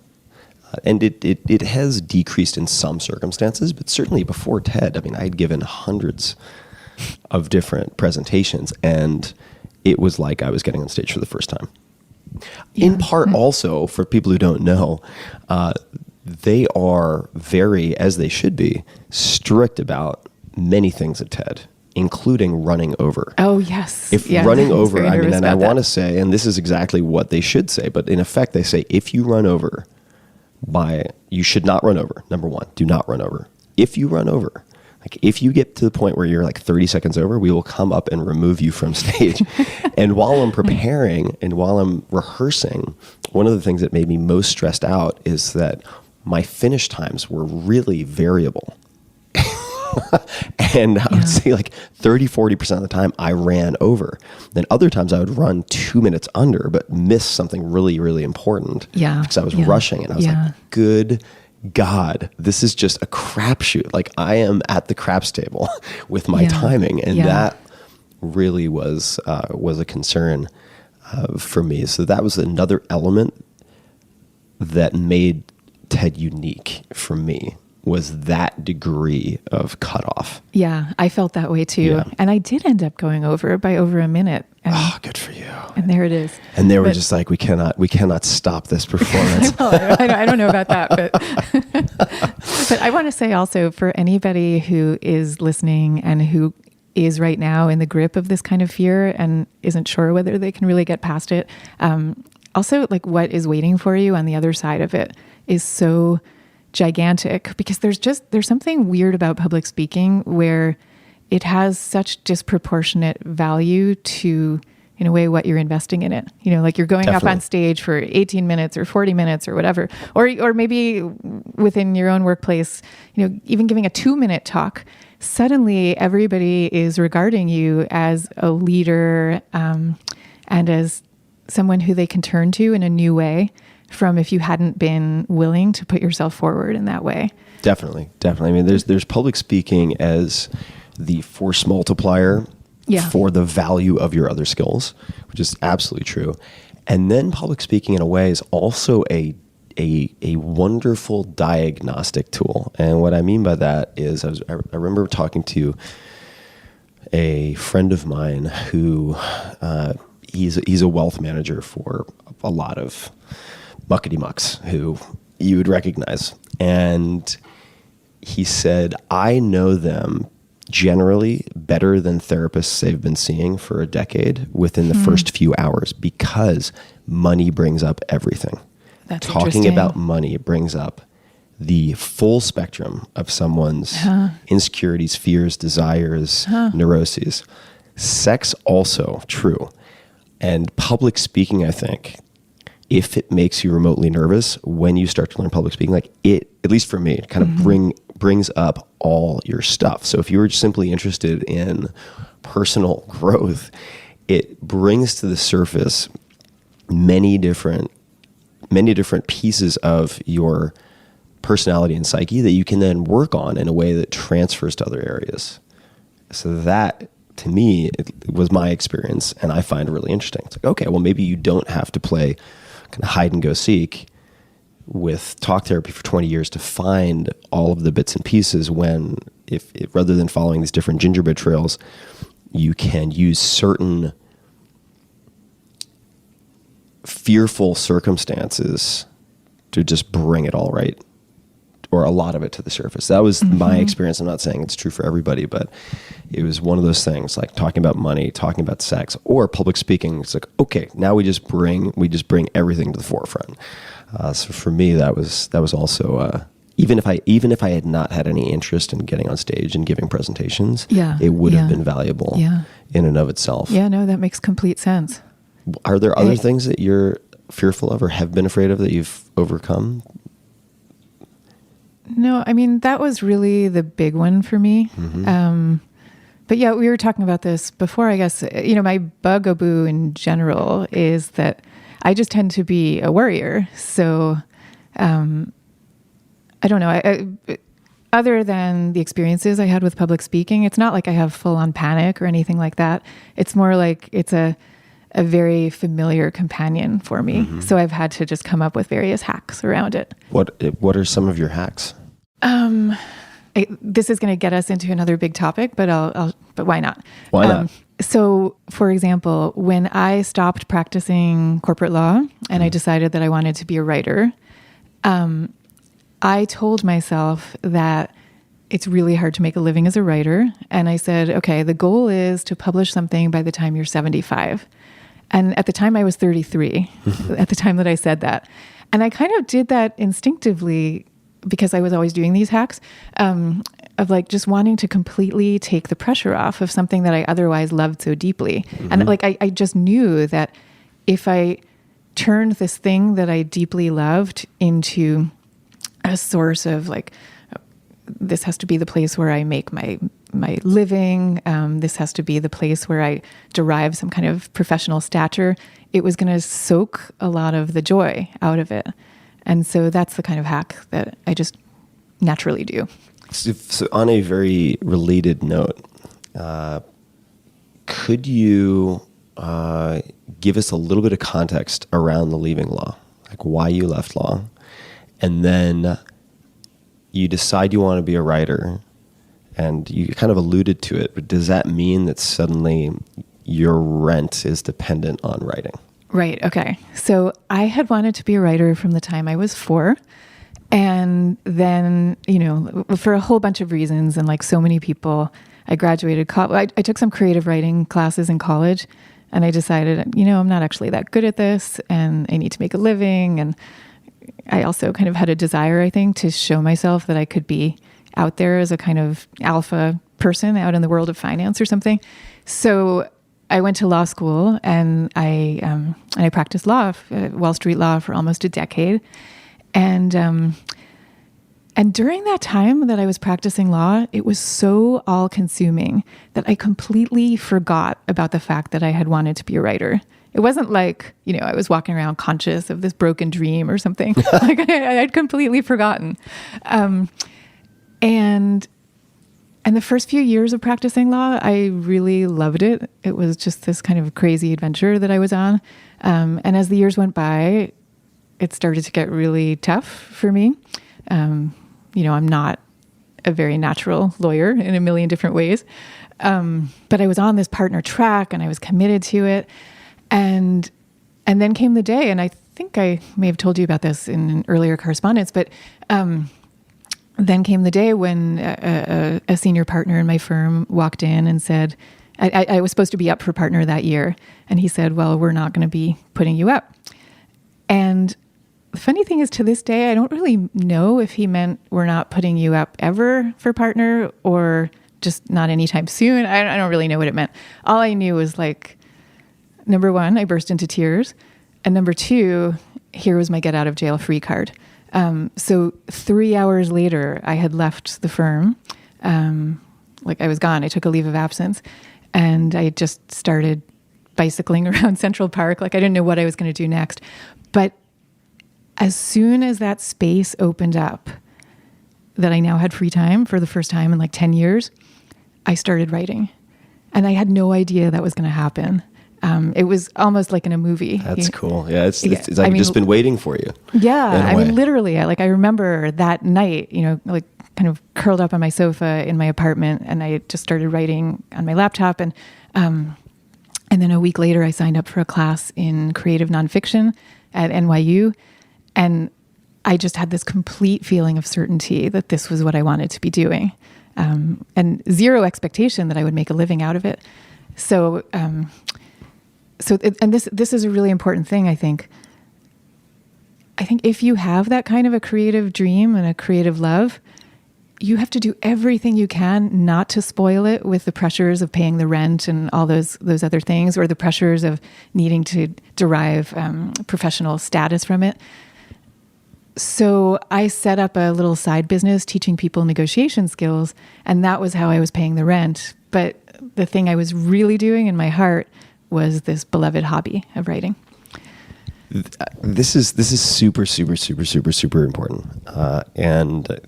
And it has decreased in some circumstances, but certainly before TED, I mean, I'd given hundreds of different presentations, and it was like I was getting on stage for the first time. Yeah. In part also, for people who don't know, they are very, as they should be, strict about many things at TED, including running over. Oh, yes. If Yeah, running I was over, very I mean, nervous and I about want to that. say, and this is exactly what they should say, but in effect, they say, if you run over you should not run over. Number one, do not run over. If you run over, like if you get to the point where you're like 30 seconds over, we will come up and remove you from stage. And while I'm preparing and while I'm rehearsing, one of the things that made me most stressed out is that my finish times were really variable. And I would say like 30, 40% of the time I ran over. Then other times I would run 2 minutes under, but miss something really, really important. Yeah. Because I was Yeah. rushing and I was Yeah. like, good God, this is just a crapshoot. Like I am at the craps table with my Yeah. timing. And Yeah. that really was a concern for me. So that was another element that made TED unique for me, was that degree of cutoff. Yeah, I felt that way too. Yeah. And I did end up going over by over a minute. And, Oh, good for you. and there it is. And they were But- just like, we cannot stop this performance. Well, I don't know about that, but but I want to say also, for anybody who is listening and who is right now in the grip of this kind of fear and isn't sure whether they can really get past it, also like what is waiting for you on the other side of it is so gigantic, because there's something weird about public speaking where it has such disproportionate value to, in a way, what you're investing in it. You know, like you're going up Definitely. on stage for 18 minutes or 40 minutes or whatever, or maybe within your own workplace, you know, even giving a 2-minute talk, suddenly everybody is regarding you as a leader, and as someone who they can turn to in a new way, from if you hadn't been willing to put yourself forward in that way. Definitely. I mean, there's public speaking as the force multiplier for the value of your other skills, which is absolutely true. And then public speaking in a way is also a wonderful diagnostic tool. And what I mean by that is I remember talking to a friend of mine who he's a wealth manager for a lot of muckety mucks who you would recognize. And he said, I know them generally better than therapists they've been seeing for a decade within the first few hours, because money brings up everything. That's Talking about money brings up the full spectrum of someone's insecurities, fears, desires, neuroses. Sex also true. And public speaking, I think, if it makes you remotely nervous when you start to learn public speaking, like it, at least for me, it kind of brings up all your stuff. So if you were simply interested in personal growth, it brings to the surface many different pieces of your personality and psyche that you can then work on in a way that transfers to other areas. So that, to me, it was my experience, and I find it really interesting. It's like, okay, well, maybe you don't have to play kind of hide and go seek with talk therapy for 20 years to find all of the bits and pieces, when if rather than following these different gingerbread trails, you can use certain fearful circumstances to just bring it all right, or a lot of it, to the surface. That was my experience. I'm not saying it's true for everybody, but it was one of those things, like talking about money, talking about sex, or public speaking. It's like, okay, now we just bring everything to the forefront. So for me, that was also even if I had not had any interest in getting on stage and giving presentations, it would have been valuable in and of itself. Yeah, no, that makes complete sense. Are there other things that you're fearful of or have been afraid of that you've overcome? No, I mean, that was really the big one for me. But yeah, we were talking about this before, I guess. My bugaboo in general is that I just tend to be a worrier. So I don't know. Other than the experiences I had with public speaking, it's not like I have full-on panic or anything like that. It's more like it's a very familiar companion for me. So I've had to just come up with various hacks around it. What are some of your hacks? This is going to get us into another big topic, but but why not? Why not? So, for example, when I stopped practicing corporate law and I decided that I wanted to be a writer, I told myself that it's really hard to make a living as a writer. And I said, okay, the goal is to publish something by the time you're 75. And at the time I was 33, at the time that I said that. And I kind of did that instinctively because I was always doing these hacks of like just wanting to completely take the pressure off of something that I otherwise loved so deeply. And like, I just knew that if I turned this thing that I deeply loved into a source of like, this has to be the place where I make my living. This has to be the place where I derive some kind of professional stature. It was going to soak a lot of the joy out of it. And so that's the kind of hack that I just naturally do. So on a very related note, could you give us a little bit of context around the leaving law, like why you left law, and then you decide you want to be a writer, and you kind of alluded to it, but does that mean that suddenly your rent is dependent on writing? Right. Okay. So I had wanted to be a writer from the time I was 4. And then, for a whole bunch of reasons, and like so many people, I graduated college. I took some creative writing classes in college, and I decided, I'm not actually that good at this, and I need to make a living. And I also kind of had a desire, I think, to show myself that I could be out there as a kind of alpha person out in the world of finance or something. So I went to law school, and I practiced law, Wall Street law, for almost a decade. And during that time that I was practicing law, it was so all-consuming that I completely forgot about the fact that I had wanted to be a writer. It wasn't like, I was walking around conscious of this broken dream or something. Like I had completely forgotten. And And the first few years of practicing law, I really loved it. It was just this kind of crazy adventure that I was on. And as the years went by, it started to get really tough for me. I'm not a very natural lawyer in a million different ways. But I was on this partner track and I was committed to it. And then came the day, and I think I may have told you about this in an earlier correspondence, but then came the day when a senior partner in my firm walked in and said, I was supposed to be up for partner that year. And he said, well, we're not going to be putting you up. And the funny thing is, to this day, I don't really know if he meant we're not putting you up ever for partner or just not anytime soon. I don't really know what it meant. All I knew was, like, number one, I burst into tears. And number two, here was my get out of jail free card. So 3 hours later, I had left the firm. Like, I was gone. I took a leave of absence, and I just started bicycling around Central Park. Like, I didn't know what I was going to do next. But as soon as that space opened up, that I now had free time for the first time in like 10 years, I started writing. And I had no idea that was going to happen. It was almost like in a movie. That's cool. Yeah, it's like just been waiting for you. Yeah, I mean, literally, I remember that night, like kind of curled up on my sofa in my apartment, and I just started writing on my laptop. And then a week later, I signed up for a class in creative nonfiction at NYU, and I just had this complete feeling of certainty that this was what I wanted to be doing, and zero expectation that I would make a living out of it. So this is a really important thing, I think. I think if you have that kind of a creative dream and a creative love, you have to do everything you can not to spoil it with the pressures of paying the rent and all those other things, or the pressures of needing to derive professional status from it. So I set up a little side business teaching people negotiation skills, and that was how I was paying the rent. But the thing I was really doing in my heart was this beloved hobby of writing. This is super, super, super, super, super important. And I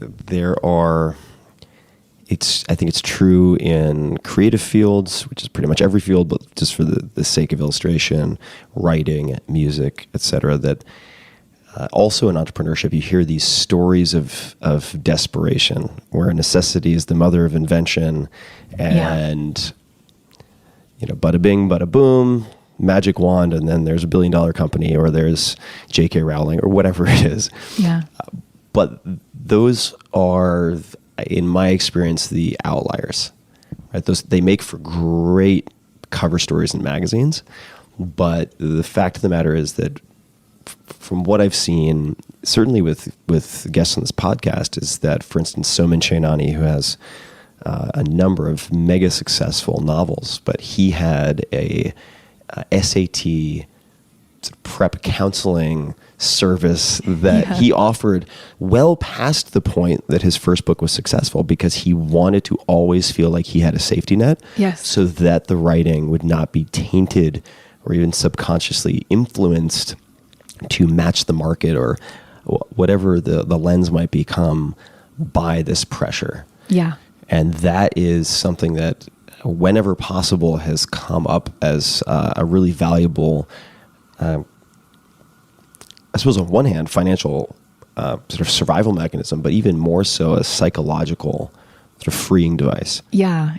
think it's true in creative fields, which is pretty much every field, but just for the sake of illustration, writing, music, etc., that also in entrepreneurship, you hear these stories of desperation, where necessity is the mother of invention, and bada bing, bada boom, magic wand, and then there's $1 billion company, or there's J.K. Rowling, or whatever it is. Yeah. But those are, in my experience, the outliers. Right? They make for great cover stories in magazines, but the fact of the matter is that, from what I've seen, certainly with guests on this podcast, is that, for instance, Soman Chainani, who has a number of mega successful novels, but he had a SAT prep counseling service that he offered well past the point that his first book was successful, because he wanted to always feel like he had a safety net, so that the writing would not be tainted or even subconsciously influenced to match the market or whatever the lens might become by this pressure. Yeah. And that is something that, whenever possible, has come up as a really valuable, I suppose on one hand, financial sort of survival mechanism, but even more so a psychological sort of freeing device. Yeah.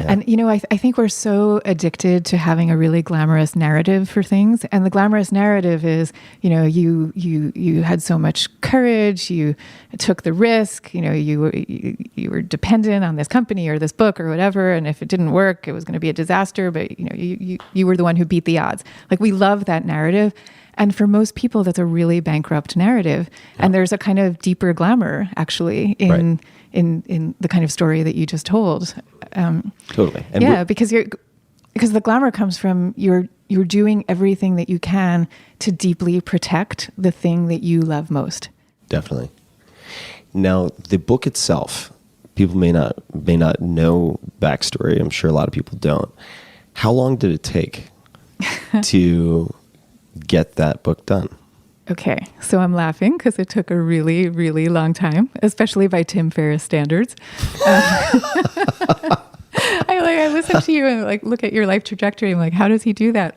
And, I think we're so addicted to having a really glamorous narrative for things. And the glamorous narrative is, you had so much courage, you took the risk, you were dependent on this company or this book or whatever. And if it didn't work, it was going to be a disaster, but you were the one who beat the odds. Like, we love that narrative. And for most people, that's a really bankrupt narrative. Yeah. And there's a kind of deeper glamour, actually, in the kind of story that you just told. Totally. And because the glamour comes from you're doing everything that you can to deeply protect the thing that you love most. Definitely. Now, the book itself, people may not know backstory. I'm sure a lot of people don't. How long did it take to get that book done? Okay, so I'm laughing because it took a really, really long time, especially by Tim Ferriss standards. I listen to you and like look at your life trajectory. I'm like, how does he do that?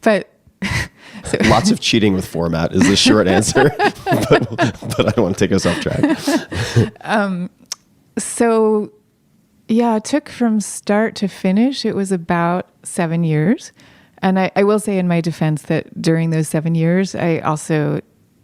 But so, Lots of cheating with format is the short answer, but I don't want to take us off track. So yeah, it took from start to finish. It was about 7 years. And I will say in my defense that during those 7 years, I also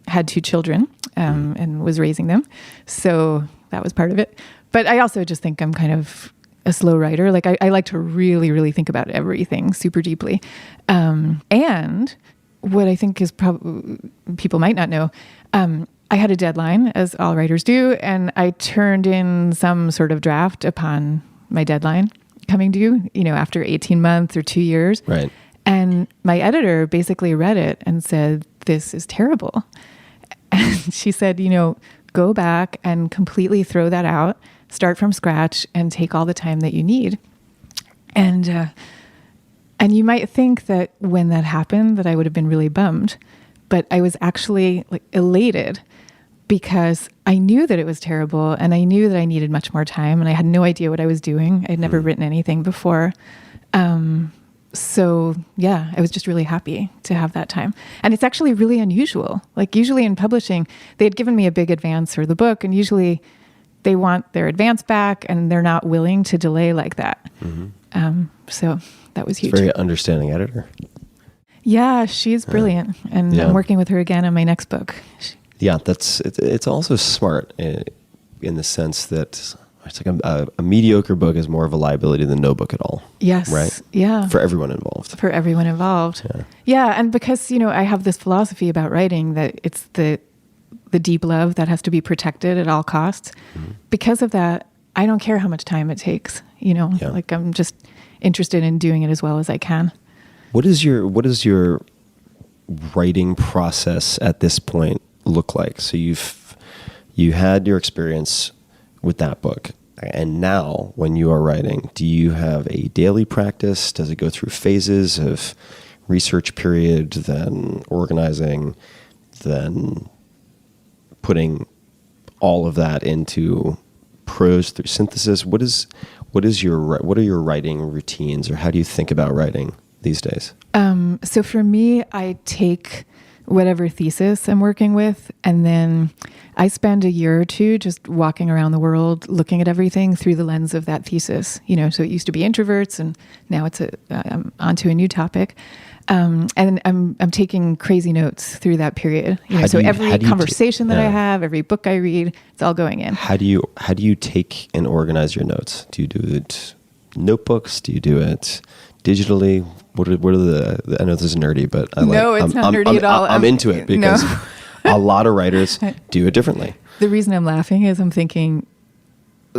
had 2 children and was raising them. So that was part of it. But I also just think I'm kind of a slow writer. Like I like to really, really think about everything super deeply. And what I think is probably people might not know, I had a deadline, as all writers do, and I turned in some sort of draft upon my deadline coming due, after 18 months or 2 years. Right. And my editor basically read it and said, "This is terrible." And she said, go back and completely throw that out, start from scratch, and take all the time that you need. And you might think that when that happened that I would have been really bummed, but I was actually like elated because I knew that it was terrible and I knew that I needed much more time and I had no idea what I was doing. I'd never written anything before. So yeah, I was just really happy to have that time. And it's actually really unusual. Like usually in publishing, they had given me a big advance for the book and usually they want their advance back and they're not willing to delay like that. So that was huge. Very understanding editor. Yeah, she's brilliant. And Yeah. I'm working with her again on my next book. Yeah, it's also smart in the sense that it's like a mediocre book is more of a liability than no book at all. Yes. Right? Yeah. For everyone involved. For everyone involved. Yeah. And because, I have this philosophy about writing that it's the deep love that has to be protected at all costs. Because of that, I don't care how much time it takes, like I'm just interested in doing it as well as I can. What is your writing process at this point look like? So you had your experience with that book, and now when you are writing, do you have a daily practice? Does it go through phases of research period, then organizing, then putting all of that into prose through synthesis? What are your writing routines, or how do you think about writing these days? So for me, I take whatever thesis I'm working with, and then I spend a year or two just walking around the world, looking at everything through the lens of that thesis. So it used to be introverts, and now it's I'm onto a new topic. And I'm taking crazy notes through that period. Every conversation that I have, every book I read, it's all going in. How do you take and organize your notes? Do you do it notebooks? Do you do it digitally? What are the? I know this is nerdy, but it's not nerdy at all. I'm into it because a lot of writers do it differently. The reason I'm laughing is I'm thinking,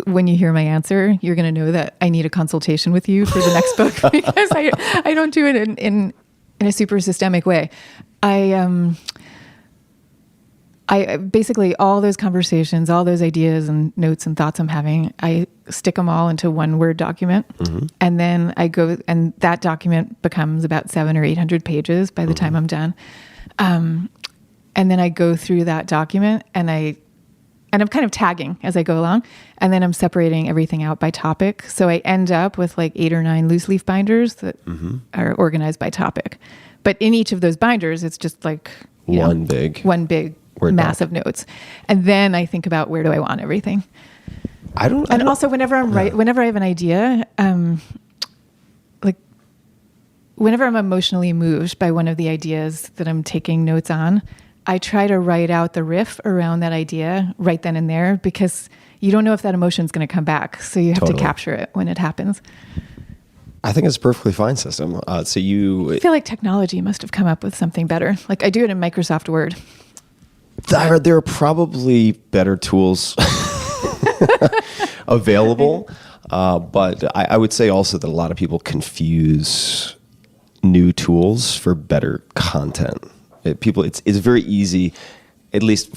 when you hear my answer, you're going to know that I need a consultation with you for the next book because I don't do it in a super systemic way. I basically, all those conversations, all those ideas and notes and thoughts I'm having, I stick them all into one Word document. And then I go, and that document becomes about 700 or 800 pages by the time I'm done. And then I go through that document and I'm kind of tagging as I go along. And then I'm separating everything out by topic. So I end up with like 8 or 9 loose leaf binders that are organized by topic. But in each of those binders, it's just like one big Word massive notes. And then I think about, where do I want everything? Also whenever whenever I have an idea, whenever I'm emotionally moved by one of the ideas that I'm taking notes on, I try to write out the riff around that idea right then and there, because you don't know if that emotion is going to come back. So you have to capture it when it happens. I think it's a perfectly fine system. I feel like technology must have come up with something better. Like I do it in Microsoft Word. There are probably better tools available, but I would say also that a lot of people confuse new tools for better content. It's very easy, at least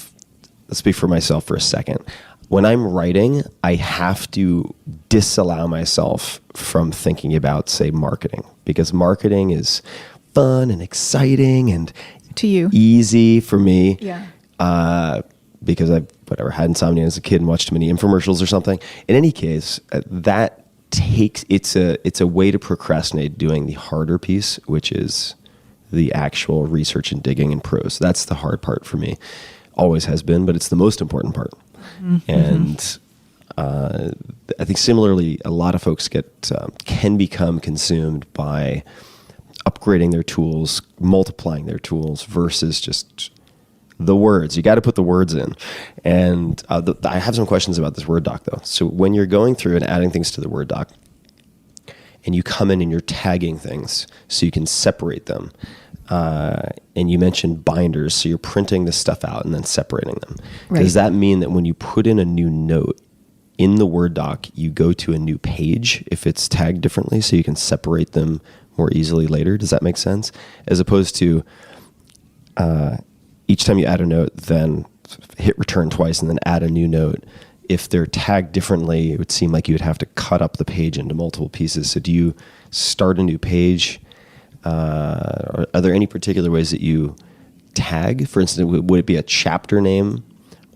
let's speak for myself for a second. When I'm writing, I have to disallow myself from thinking about, say, marketing, because marketing is fun and exciting and to you. Easy for me. Yeah. Because I've had insomnia as a kid and watched too many infomercials or something. In any case, that takes it's a way to procrastinate doing the harder piece, which is the actual research and digging and prose. That's the hard part for me. Always has been, but it's the most important part. Mm-hmm. And I think similarly, a lot of folks can become consumed by upgrading their tools, multiplying their tools versus just the words. You got to put the words in. And I have some questions about this Word doc, though. So when you're going through and adding things to the Word doc, and you come in and you're tagging things so you can separate them, and you mentioned binders, so you're printing this stuff out and then separating them. Right. Does that mean that when you put in a new note in the Word doc, you go to a new page if it's tagged differently so you can separate them more easily later? Does that make sense? As opposed to each time you add a note, then hit return twice and then add a new note. If they're tagged differently, it would seem like you would have to cut up the page into multiple pieces. So do you start a new page? Are there any particular ways that you tag? For instance, would it be a chapter name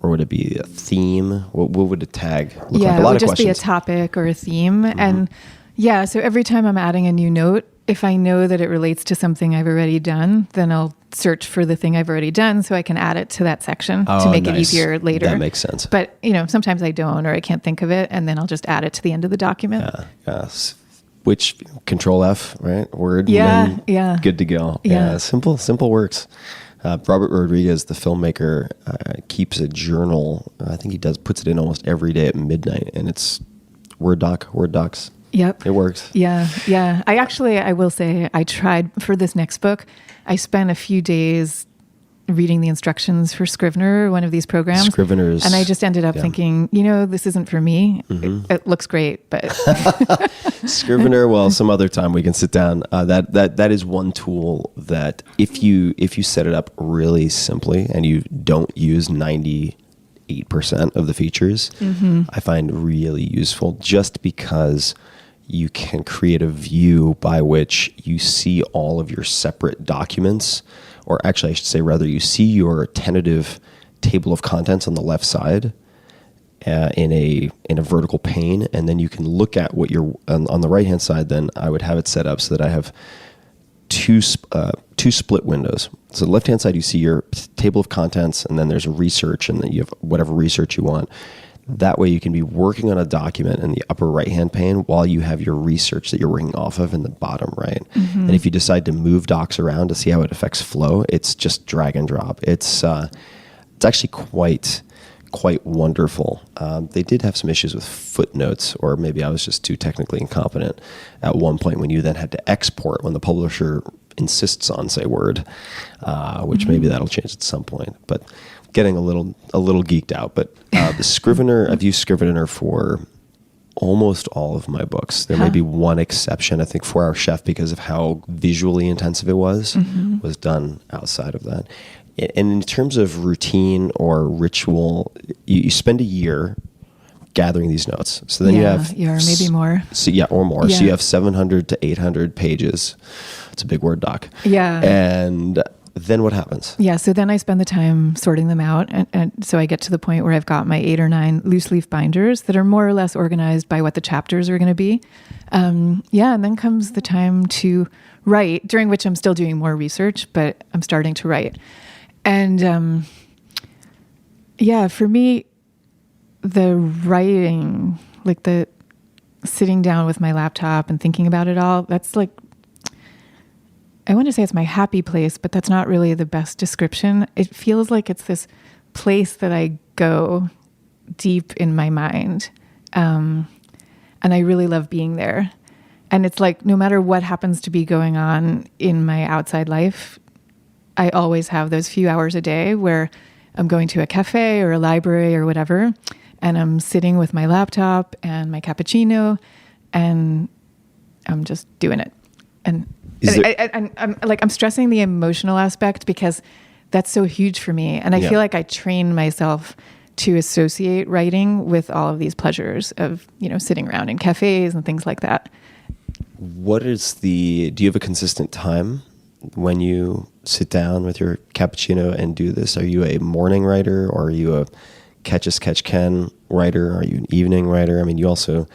or would it be a theme? What would a tag look like? It would just be a topic or a theme. Mm-hmm. And yeah, so every time I'm adding a new note, if I know that it relates to something I've already done, then I'll search for the thing I've already done so I can add it to that section to make it easier later. That makes sense. But, sometimes I don't, or I can't think of it, and then I'll just add it to the end of the document. Yes. Which Control F, right? Word. Yeah. Good to go. Yeah. Simple works. Robert Rodriguez, the filmmaker, keeps a journal. I think he puts it in almost every day at midnight, and it's Word docs. Yep. It works. Yeah. I will say, I tried for this next book. I spent a few days reading the instructions for Scrivener, one of these programs. Scrivener's. And I just ended up thinking, this isn't for me. Mm-hmm. It looks great, but Scrivener, well, some other time we can sit down. That is one tool that if you set it up really simply and you don't use 98% of the features, I find really useful just because you can create a view by which you see all of your separate documents, or actually I should say rather you see your tentative table of contents on the left side in a vertical pane, and then you can look at what you're on the right hand side. Then I would have it set up so that I have two split windows. So the left hand side you see your table of contents, and then there's a research, and then you have whatever research you want. That way you can be working on a document in the upper right-hand pane while you have your research that you're working off of in the bottom right. Mm-hmm. And if you decide to move docs around to see how it affects flow, it's just drag and drop. It's actually quite wonderful. They did have some issues with footnotes, or maybe I was just too technically incompetent at one point when you then had to export when the publisher insists on, say, Word, which maybe that'll change at some point. But getting a little geeked out, but the Scrivener, I've used Scrivener for almost all of my books. There may be one exception. I think 4 Hour Chef, because of how visually intensive it was done outside of that. And in terms of routine or ritual, you spend a year gathering these notes. So then you have... Yeah, maybe more. So, or more. Yeah. So you have 700 to 800 pages. It's a big Word doc. Yeah. And then what happens? Yeah, so then I spend the time sorting them out. And so I get to the point where I've got my 8 or 9 loose leaf binders that are more or less organized by what the chapters are going to be. And then comes the time to write, during which I'm still doing more research, but I'm starting to write. And for me, the writing, like the sitting down with my laptop and thinking about it all, that's like, I want to say it's my happy place, but that's not really the best description. It feels like it's this place that I go deep in my mind. And I really love being there. And it's like, no matter what happens to be going on in my outside life, I always have those few hours a day where I'm going to a cafe or a library or whatever, and I'm sitting with my laptop and my cappuccino, and I'm just doing it. And I'm stressing the emotional aspect because that's so huge for me. And I feel like I train myself to associate writing with all of these pleasures of, sitting around in cafes and things like that. Do you have a consistent time when you sit down with your cappuccino and do this? Are you a morning writer, or are you a catch as catch can writer? Are you an evening writer? I mean, you also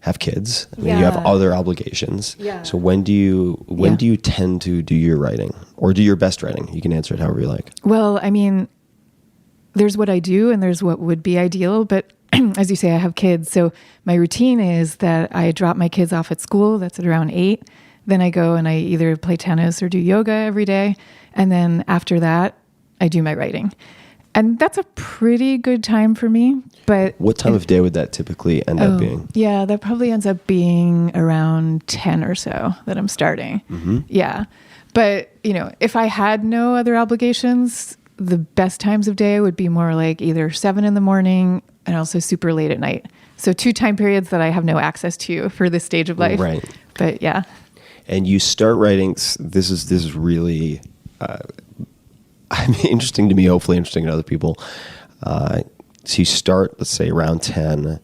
have kids. I mean, you have other obligations. Yeah. So when do you tend to do your writing, or do your best writing? You can answer it however you like. Well, I mean, there's what I do and there's what would be ideal, but as you say, I have kids. So my routine is that I drop my kids off at school. That's at around 8. Then I go and I either play tennis or do yoga every day. And then after that, I do my writing. And that's a pretty good time for me. But what time of day would that typically end up being? Yeah, that probably ends up being around 10 or so that I'm starting. Mm-hmm. Yeah. But, if I had no other obligations, the best times of day would be more like either 7 in the morning and also super late at night. So 2 time periods that I have no access to for this stage of life. Right. But yeah. And you start writing, this is really interesting to me, hopefully interesting to other people. So you start, let's say, around 10.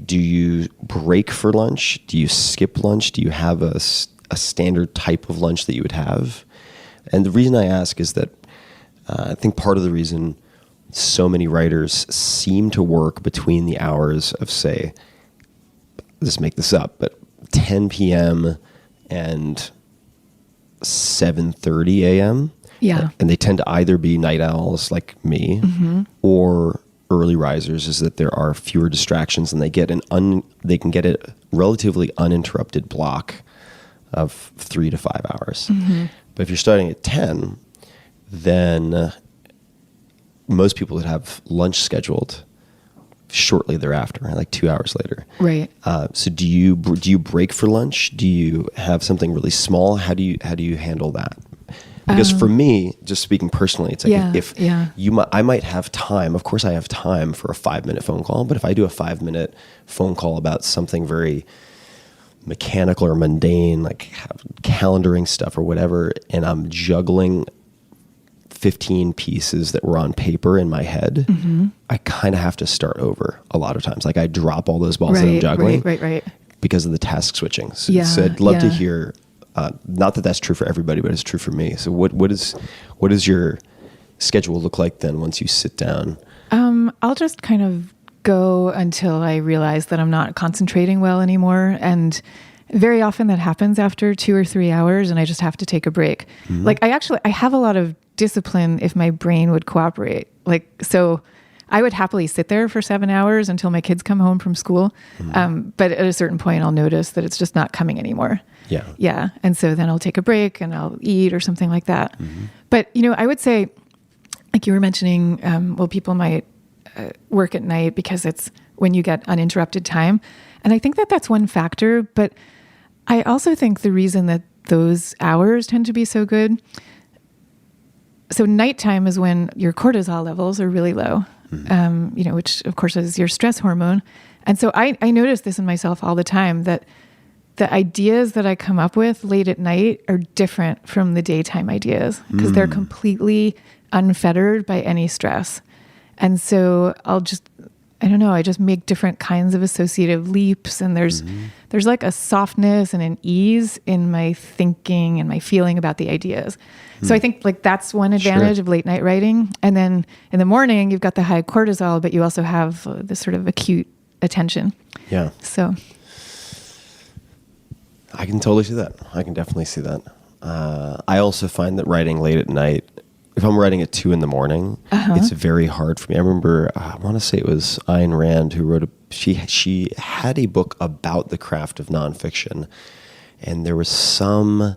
Do you break for lunch? Do you skip lunch? Do you have a standard type of lunch that you would have? And the reason I ask is that I think part of the reason so many writers seem to work between the hours of, say, let's make this up, but 10 p.m. and 7:30 a.m. Yeah. And they tend to either be night owls like me, mm-hmm. or early risers, is that there are fewer distractions and they can get a relatively uninterrupted block of 3 to 5 hours. Mm-hmm. But if you're starting at 10, then most people would have lunch scheduled shortly thereafter, like 2 hours later. Right. So do you break for lunch? Do you have something really small? How do you handle that? Because for me, just speaking personally, it's like I might have time. Of course, I have time for a 5-minute phone call. But if I do a 5-minute phone call about something very mechanical or mundane, like calendaring stuff or whatever, and I'm juggling 15 pieces that were on paper in my head, mm-hmm. I kind of have to start over a lot of times. Like I drop all those balls that I'm juggling right. because of the task switching. So I'd love to hear, not that that's true for everybody, but it's true for me. So what does your schedule look like then once you sit down? I'll just kind of go until I realize that I'm not concentrating well anymore. And very often that happens after 2 or 3 hours and I just have to take a break. Mm-hmm. Like I have a lot of discipline if my brain would cooperate. So I would happily sit there for 7 hours until my kids come home from school. Mm-hmm. But at a certain point I'll notice that it's just not coming anymore. Yeah. Yeah. And so then I'll take a break and I'll eat or something like that. Mm-hmm. But, I would say, like you were mentioning, people might work at night because it's when you get uninterrupted time. And I think that that's one factor, but I also think the reason that those hours tend to be so good. So nighttime is when your cortisol levels are really low, mm-hmm. Which of course is your stress hormone. And so I notice this in myself all the time, that the ideas that I come up with late at night are different from the daytime ideas because they're completely unfettered by any stress. And so I just make different kinds of associative leaps, and there's like a softness and an ease in my thinking and my feeling about the ideas. So I think like that's one advantage of late night writing. And then in the morning, you've got the high cortisol, but you also have this sort of acute attention. Yeah. So I can totally see that. I can definitely see that. I also find that writing late at night, if I'm writing at 2 a.m, it's very hard for me. I remember, I want to say it was Ayn Rand who wrote she had a book about the craft of nonfiction, and there was some,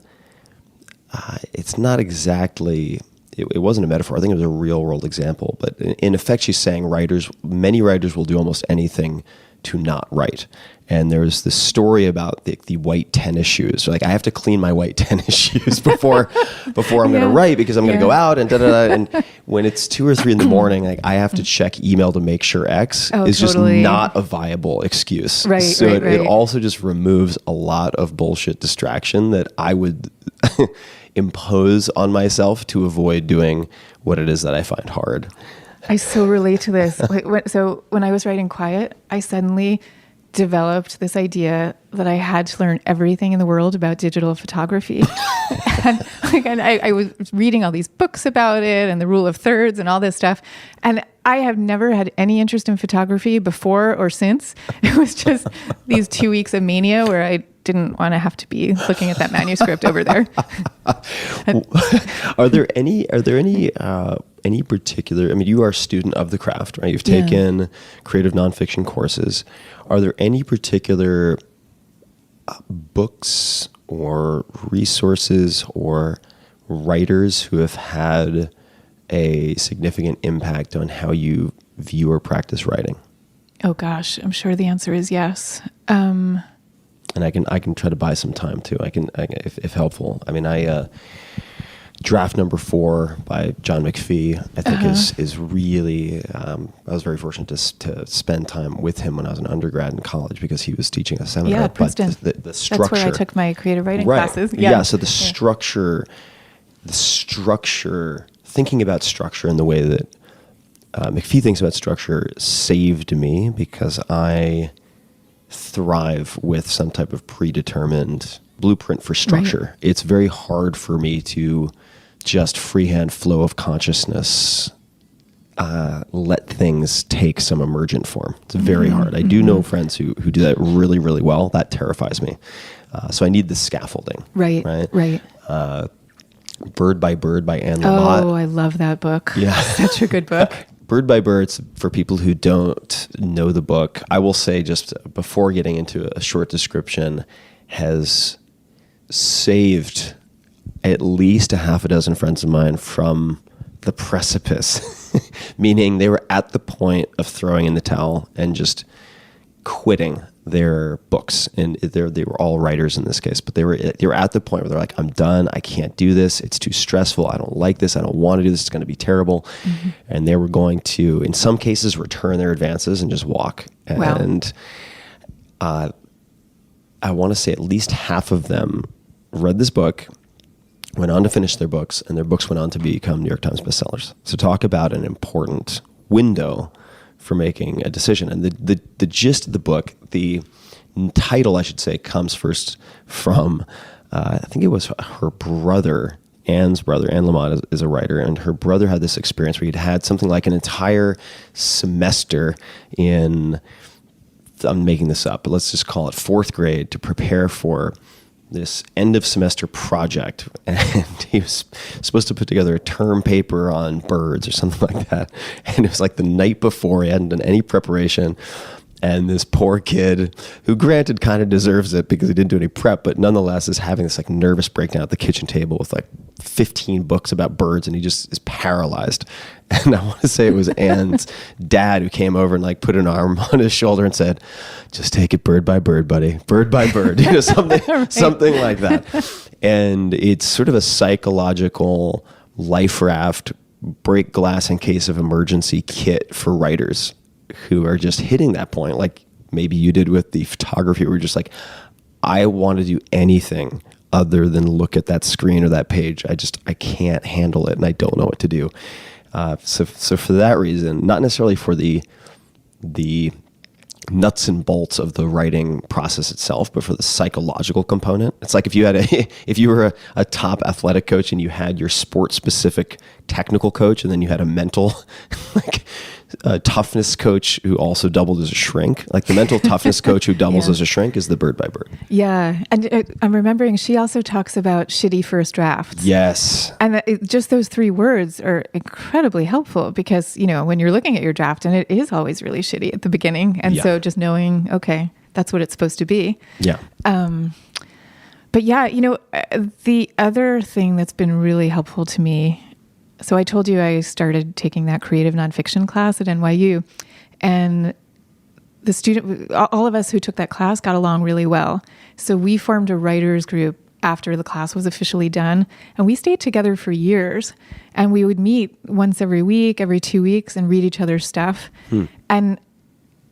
it's not exactly, it wasn't a metaphor. I think it was a real world example, but in effect, she's saying many writers will do almost anything to not write. And there's this story about the white tennis shoes. Like I have to clean my white tennis shoes before I'm going to write because I'm going to go out and da-da-da. And when it's 2 or 3 in the morning, like I have to check email to make sure X is just not a viable excuse. Right, so right. It also just removes a lot of bullshit distraction that I would impose on myself to avoid doing what it is that I find hard. I so relate to this. So when I was writing Quiet, I suddenly developed this idea that I had to learn everything in the world about digital photography. and I was reading all these books about it and the rule of thirds and all this stuff. And I have never had any interest in photography before or since. It was just these 2 weeks of mania where I didn't want to have to be looking at that manuscript over there. Are there any particular, I mean, you are a student of the craft, right? You've taken creative nonfiction courses. Are there any particular books or resources or writers who have had a significant impact on how you view or practice writing? Oh gosh, I'm sure the answer is yes. And I can try to buy some time too. I can if helpful. I mean, Draft Number 4 by John McPhee, I think is really. I was very fortunate to spend time with him when I was an undergrad in college because he was teaching a seminar. Yeah, Princeton. But the structure. That's where I took my creative writing right. classes. Yeah. So the structure, thinking about structure in the way that McPhee thinks about structure saved me because I thrive with some type of predetermined blueprint for structure. Right. It's very hard for me to just freehand flow of consciousness, let things take some emergent form. It's very hard. I do know friends who do that really, really well. That terrifies me. So I need the scaffolding. Right. Bird by Bird by Anne Lamott. Oh, I love that book. Yeah. Such a good book. Bird by Bird, for people who don't know the book, I will say just before getting into a short description, has saved at least a half a dozen friends of mine from the precipice, meaning they were at the point of throwing in the towel and just quitting their books. And they were all writers in this case, but they were at the point where they're like, I'm done. I can't do this. It's too stressful. I don't like this. I don't want to do this. It's going to be terrible. Mm-hmm. And they were going to, in some cases, return their advances and just walk. Wow. And I want to say at least half of them read this book, went on to finish their books, and their books went on to become New York Times bestsellers. So talk about an important window for making a decision. And the gist of the book, the title, I should say, comes first from, I think it was her brother, Anne's brother. Anne Lamott is a writer, and her brother had this experience where he'd had something like an entire semester in, I'm making this up, but let's just call it 4th grade to prepare for this end of semester project, and he was supposed to put together a term paper on birds or something like that. And it was like the night before, he hadn't done any preparation. And this poor kid, who granted kind of deserves it because he didn't do any prep, but nonetheless is having this like nervous breakdown at the kitchen table with like 15 books about birds, and he just is paralyzed. And I want to say it was Anne's dad who came over and like put an arm on his shoulder and said, "Just take it bird by bird, buddy, bird by bird," you know, something right. something like that. And it's sort of a psychological life raft, break glass in case of emergency kit for writers who are just hitting that point, like maybe you did with the photography, where you're just like, I want to do anything other than look at that screen or that page. I can't handle it, and I don't know what to do. So for that reason, not necessarily for the nuts and bolts of the writing process itself, but for the psychological component. It's like if you were a top athletic coach and you had your sport specific technical coach, and then you had a mental like a toughness coach who also doubled as a shrink. Like the mental toughness coach who doubles as a shrink is the Bird by Bird. Yeah. And I'm remembering she also talks about shitty first drafts. Yes. And just those 3 words are incredibly helpful because, you know, when you're looking at your draft, and it is always really shitty at the beginning. And so just knowing, okay, that's what it's supposed to be. Yeah. But yeah, you know, the other thing that's been really helpful to me, so I told you I started taking that creative nonfiction class at NYU, and all of us who took that class got along really well. So we formed a writers group after the class was officially done, and we stayed together for years, and we would meet once every week, every 2 weeks, and read each other's stuff. And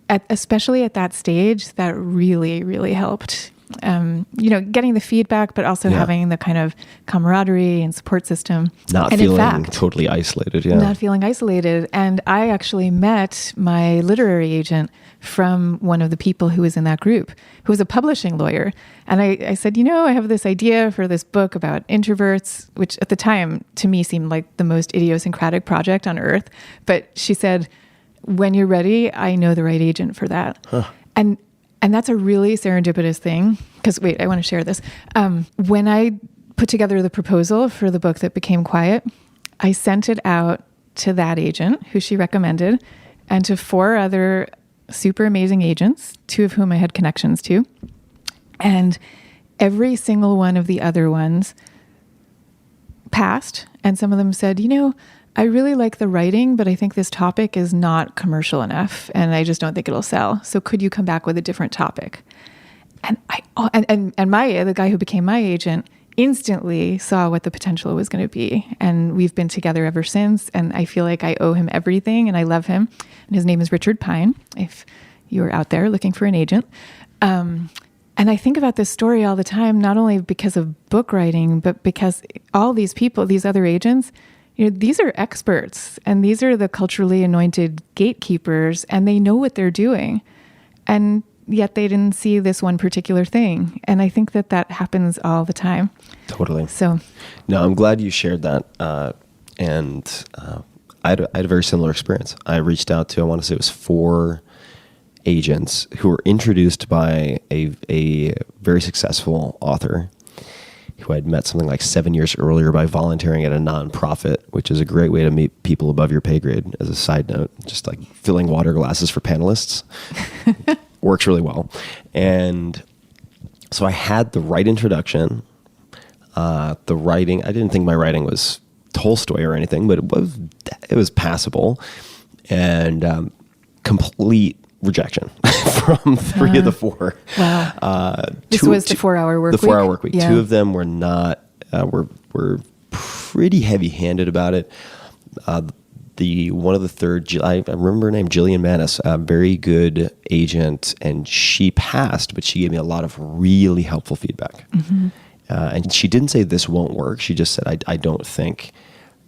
especially at that stage, that really, really helped. getting the feedback, but also having the kind of camaraderie and support system. Not and feeling in fact, totally isolated. Yeah. not feeling isolated. And I actually met my literary agent from one of the people who was in that group, who was a publishing lawyer. And I said, I have this idea for this book about introverts, which at the time to me seemed like the most idiosyncratic project on earth. But she said, when you're ready, I know the right agent for that. Huh. And that's a really serendipitous thing. Because wait, I want to share this. When I put together the proposal for the book that became Quiet, I sent it out to that agent who she recommended and to 4 other super amazing agents, 2 of whom I had connections to. And every single one of the other ones passed. And some of them said, I really like the writing, but I think this topic is not commercial enough, and I just don't think it'll sell. So could you come back with a different topic? And the guy who became my agent instantly saw what the potential was going to be, and we've been together ever since. And I feel like I owe him everything, and I love him. And his name is Richard Pine. If you're out there looking for an agent, and I think about this story all the time, not only because of book writing, but because all these people, these other agents. These are experts, and these are the culturally anointed gatekeepers, and they know what they're doing. And yet they didn't see this one particular thing. And I think that happens all the time. Totally. So, no, I'm glad you shared that. I had a very similar experience. I reached out to, I want to say it was 4 agents who were introduced by a very successful author who I'd met something like 7 years earlier by volunteering at a nonprofit, which is a great way to meet people above your pay grade. As a side note, just like filling water glasses for panelists works really well. And so I had the right introduction, the writing. I didn't think my writing was Tolstoy or anything, but it was passable, and complete rejection from 3 of the 4. Wow. This was the 4-hour work week? The 4-hour work week. Yeah. 2 of them were not, were pretty heavy-handed about it. One of the third, I remember her name, Jillian Manis, a very good agent, and she passed, but she gave me a lot of really helpful feedback. Mm-hmm. And she didn't say this won't work. She just said, I don't think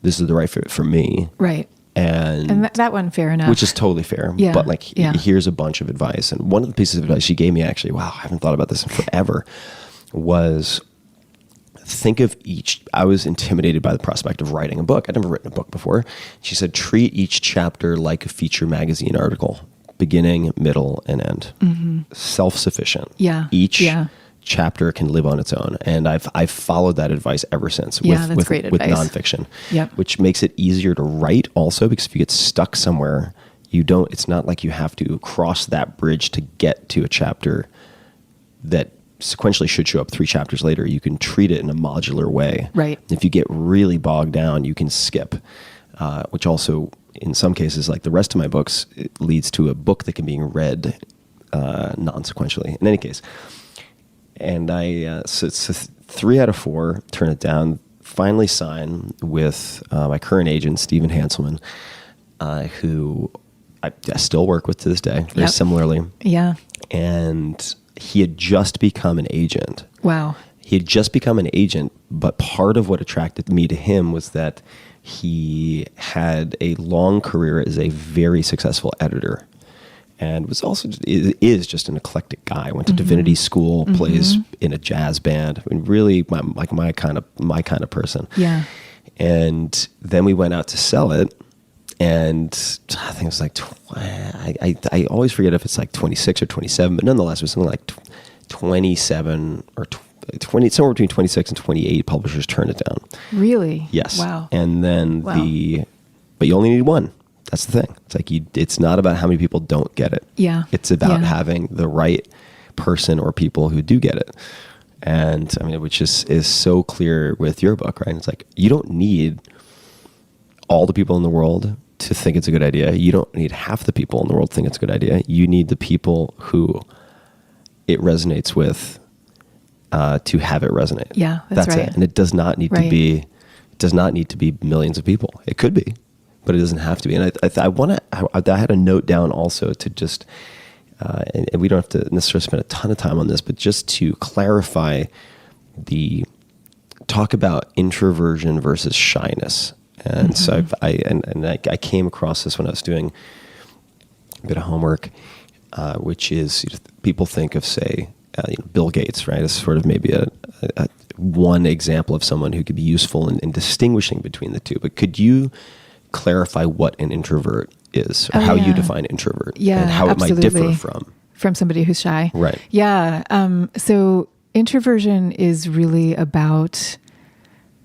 this is the right fit for me. Right. And that one, fair enough. Which is totally fair. Yeah. But here's a bunch of advice. And one of the pieces of advice she gave me, actually, wow, I haven't thought about this in forever, was think of I was intimidated by the prospect of writing a book. I'd never written a book before. She said, treat each chapter like a feature magazine article, beginning, middle, and end. Mm-hmm. Self-sufficient. Yeah. Each chapter can live on its own, and I've followed that advice ever since. With great advice. Nonfiction, yep. Which makes it easier to write also, because if you get stuck somewhere, it's not like you have to cross that bridge to get to a chapter that sequentially should show up 3 chapters later. You can treat it in a modular way. Right. If you get really bogged down, you can skip, which also in some cases, like the rest of my books, it leads to a book that can be read non-sequentially. In any case. And so it's 3 out of 4, turn it down, finally sign with my current agent, Stephen Hanselman, who I still work with to this day, very similarly. Yeah. And he had just become an agent. Wow. He had just become an agent, but part of what attracted me to him was that he had a long career as a very successful editor. And is just an eclectic guy. Went to divinity school, plays in a jazz band. I mean, really, my kind of person. Yeah. And then we went out to sell it, and I think it was like I always forget if it's like 26 or 27, but nonetheless, it was something like 27 or 20, somewhere between 26 and 28 publishers turned it down. Really? Yes. Wow. And then but you only need one. That's the thing. It's like it's not about how many people don't get it. Yeah. It's about having the right person or people who do get it. And I mean, which is so clear with your book, right? It's like, you don't need all the people in the world to think it's a good idea. You don't need half the people in the world to think it's a good idea. You need the people who it resonates with to have it resonate. Yeah, that's right. it. And it does not need to be millions of people. It could be, but it doesn't have to be. And I had a note down also to just and we don't have to necessarily spend a ton of time on this, but just to clarify talk about introversion versus shyness. And so I came across this when I was doing a bit of homework, which is people think of, say, Bill Gates, right, as sort of maybe a one example of someone who could be useful in distinguishing between the two. But could you clarify what an introvert is, or how you define introvert, and how it might differ from somebody who's shy? Right. Yeah. So introversion is really about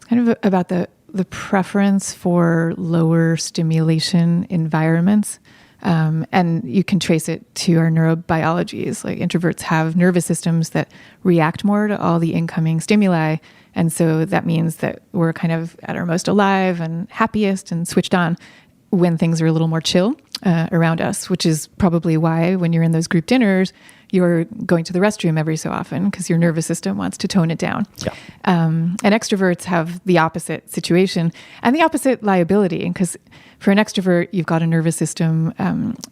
the preference for lower stimulation environments. And you can trace it to our neurobiologies. Like introverts have nervous systems that react more to all the incoming stimuli. And so that means that we're kind of at our most alive and happiest and switched on when things are a little more chill around us, which is probably why when you're in those group dinners, you're going to the restroom every so often because your nervous system wants to tone it down. Yeah. And extroverts have the opposite situation and the opposite liability, because for an extrovert, you've got a nervous system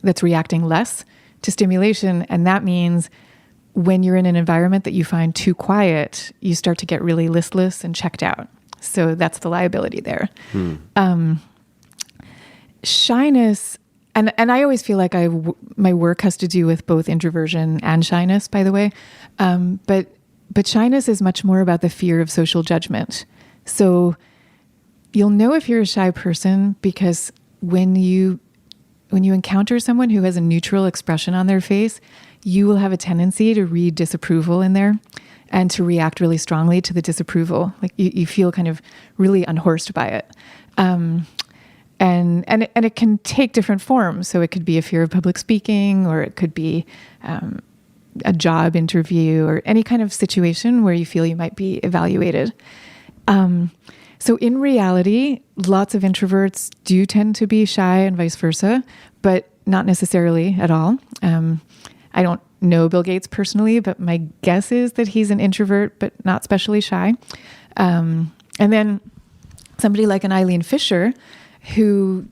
that's reacting less to stimulation. And that means when you're in an environment that you find too quiet, you start to get really listless and checked out. So that's the liability there. Shyness, and I always feel like my work has to do with both introversion and shyness, by the way. But shyness is much more about the fear of social judgment. So you'll know if you're a shy person because when you encounter someone who has a neutral expression on their face, you will have a tendency to read disapproval in there and to react really strongly to the disapproval. Like you feel kind of really unhorsed by it. And it can take different forms. So it could be a fear of public speaking, or it could be a job interview, or any kind of situation where you feel you might be evaluated. So in reality, lots of introverts do tend to be shy and vice versa, but not necessarily at all. I don't know Bill Gates personally, but my guess is that he's an introvert, but not especially shy. And then somebody like an Eileen Fisher, who,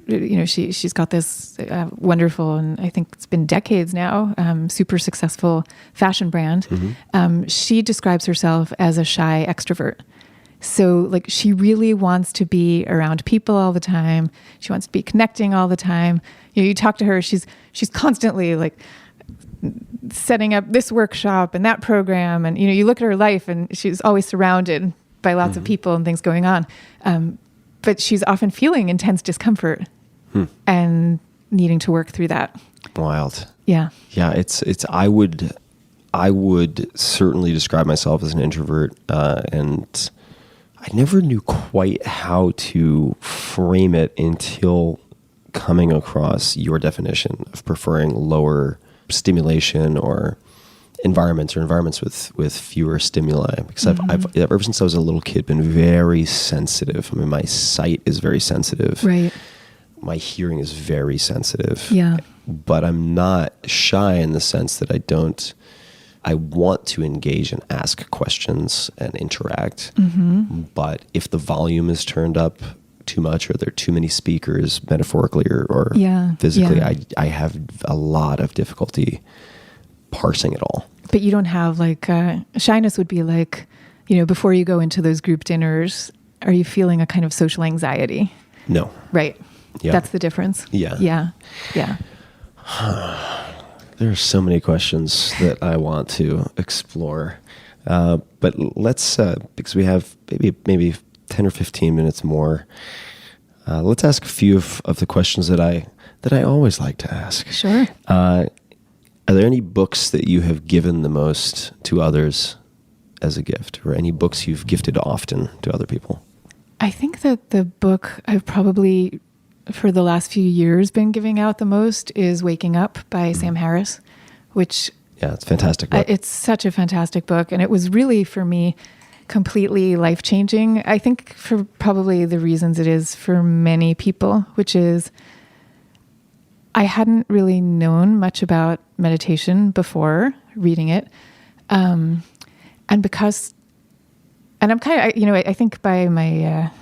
she's got this wonderful, and I think it's been decades now, super successful fashion brand. She describes herself as a shy extrovert. So like she really wants to be around people all the time. She wants to be connecting all the time. You talk to her, she's constantly like setting up this workshop and that program. And, you look at her life and she's always surrounded by lots of people and things going on. But she's often feeling intense discomfort and needing to work through that. Wild. Yeah. Yeah. I would certainly describe myself as an introvert, and I never knew quite how to frame it until coming across your definition of preferring lower stimulation or environments with fewer stimuli. Because I've ever since I was a little kid been very sensitive. I mean, my sight is very sensitive. Right. My hearing is very sensitive. Yeah. But I'm not shy in the sense that I want to engage and ask questions and interact. But if the volume is turned up too much, or there are too many speakers, metaphorically or physically, I have a lot of difficulty parsing it all. But you don't have shyness would be like, before you go into those group dinners, are you feeling a kind of social anxiety? No. Right. Yeah. That's the difference. Yeah. Yeah. Yeah. There are so many questions that I want to explore, but let's because we have maybe 10 or 15 minutes more. Let's ask a few of the questions that I always like to ask. Sure. Are there any books that you have given the most to others as a gift, or any books you've gifted often to other people? I think that the book I've probably, for the last few years, been giving out the most is Waking Up by Sam Harris, which... Yeah, it's a fantastic book. It's such a fantastic book. And it was really, for me, completely life-changing. I think for probably the reasons it is for many people, which is I hadn't really known much about meditation before reading it. And I'm kind of, I think by my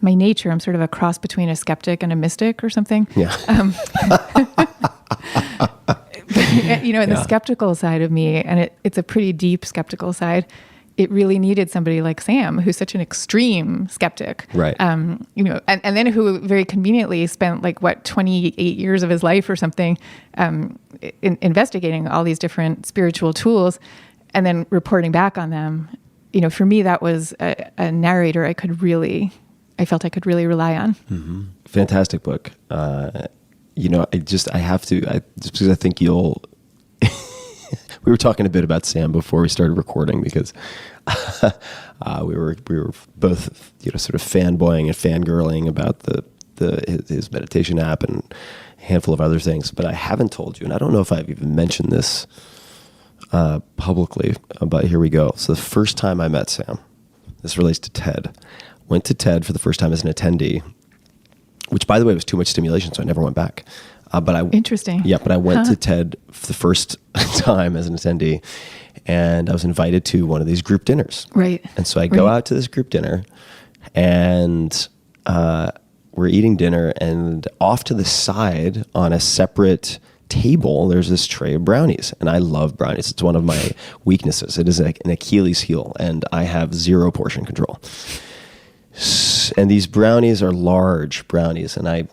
nature, I'm sort of a cross between a skeptic and a mystic or something. Yeah. you know, and the skeptical side of me, and it's a pretty deep skeptical side. It really needed somebody like Sam, who's such an extreme skeptic, Right. You know, and then who very conveniently spent 28 years of his life or something investigating all these different spiritual tools, and then reporting back on them. You know, for me, that was a narrator I felt I could really rely on. Mm-hmm. Fantastic book. You know, just because I think you'll. We were talking a bit about Sam before we started recording because we were both, you know, sort of fanboying and fangirling about his meditation app and a handful of other things. But I haven't told you, and I don't know if I've even mentioned this publicly. But here we go. So the first time I met Sam, this relates to TED. Went to TED for the first time as an attendee, which, by the way, was too much stimulation, so I never went back. Interesting. Yeah, but I went to TED for the first time as an attendee, and I was invited to one of these group dinners. Right. And so I go out to this group dinner, and we're eating dinner, and off to the side on a separate table, there's this tray of brownies, and I love brownies. It's one of my weaknesses. It is an Achilles heel, and I have zero portion control. And these brownies are large brownies, and I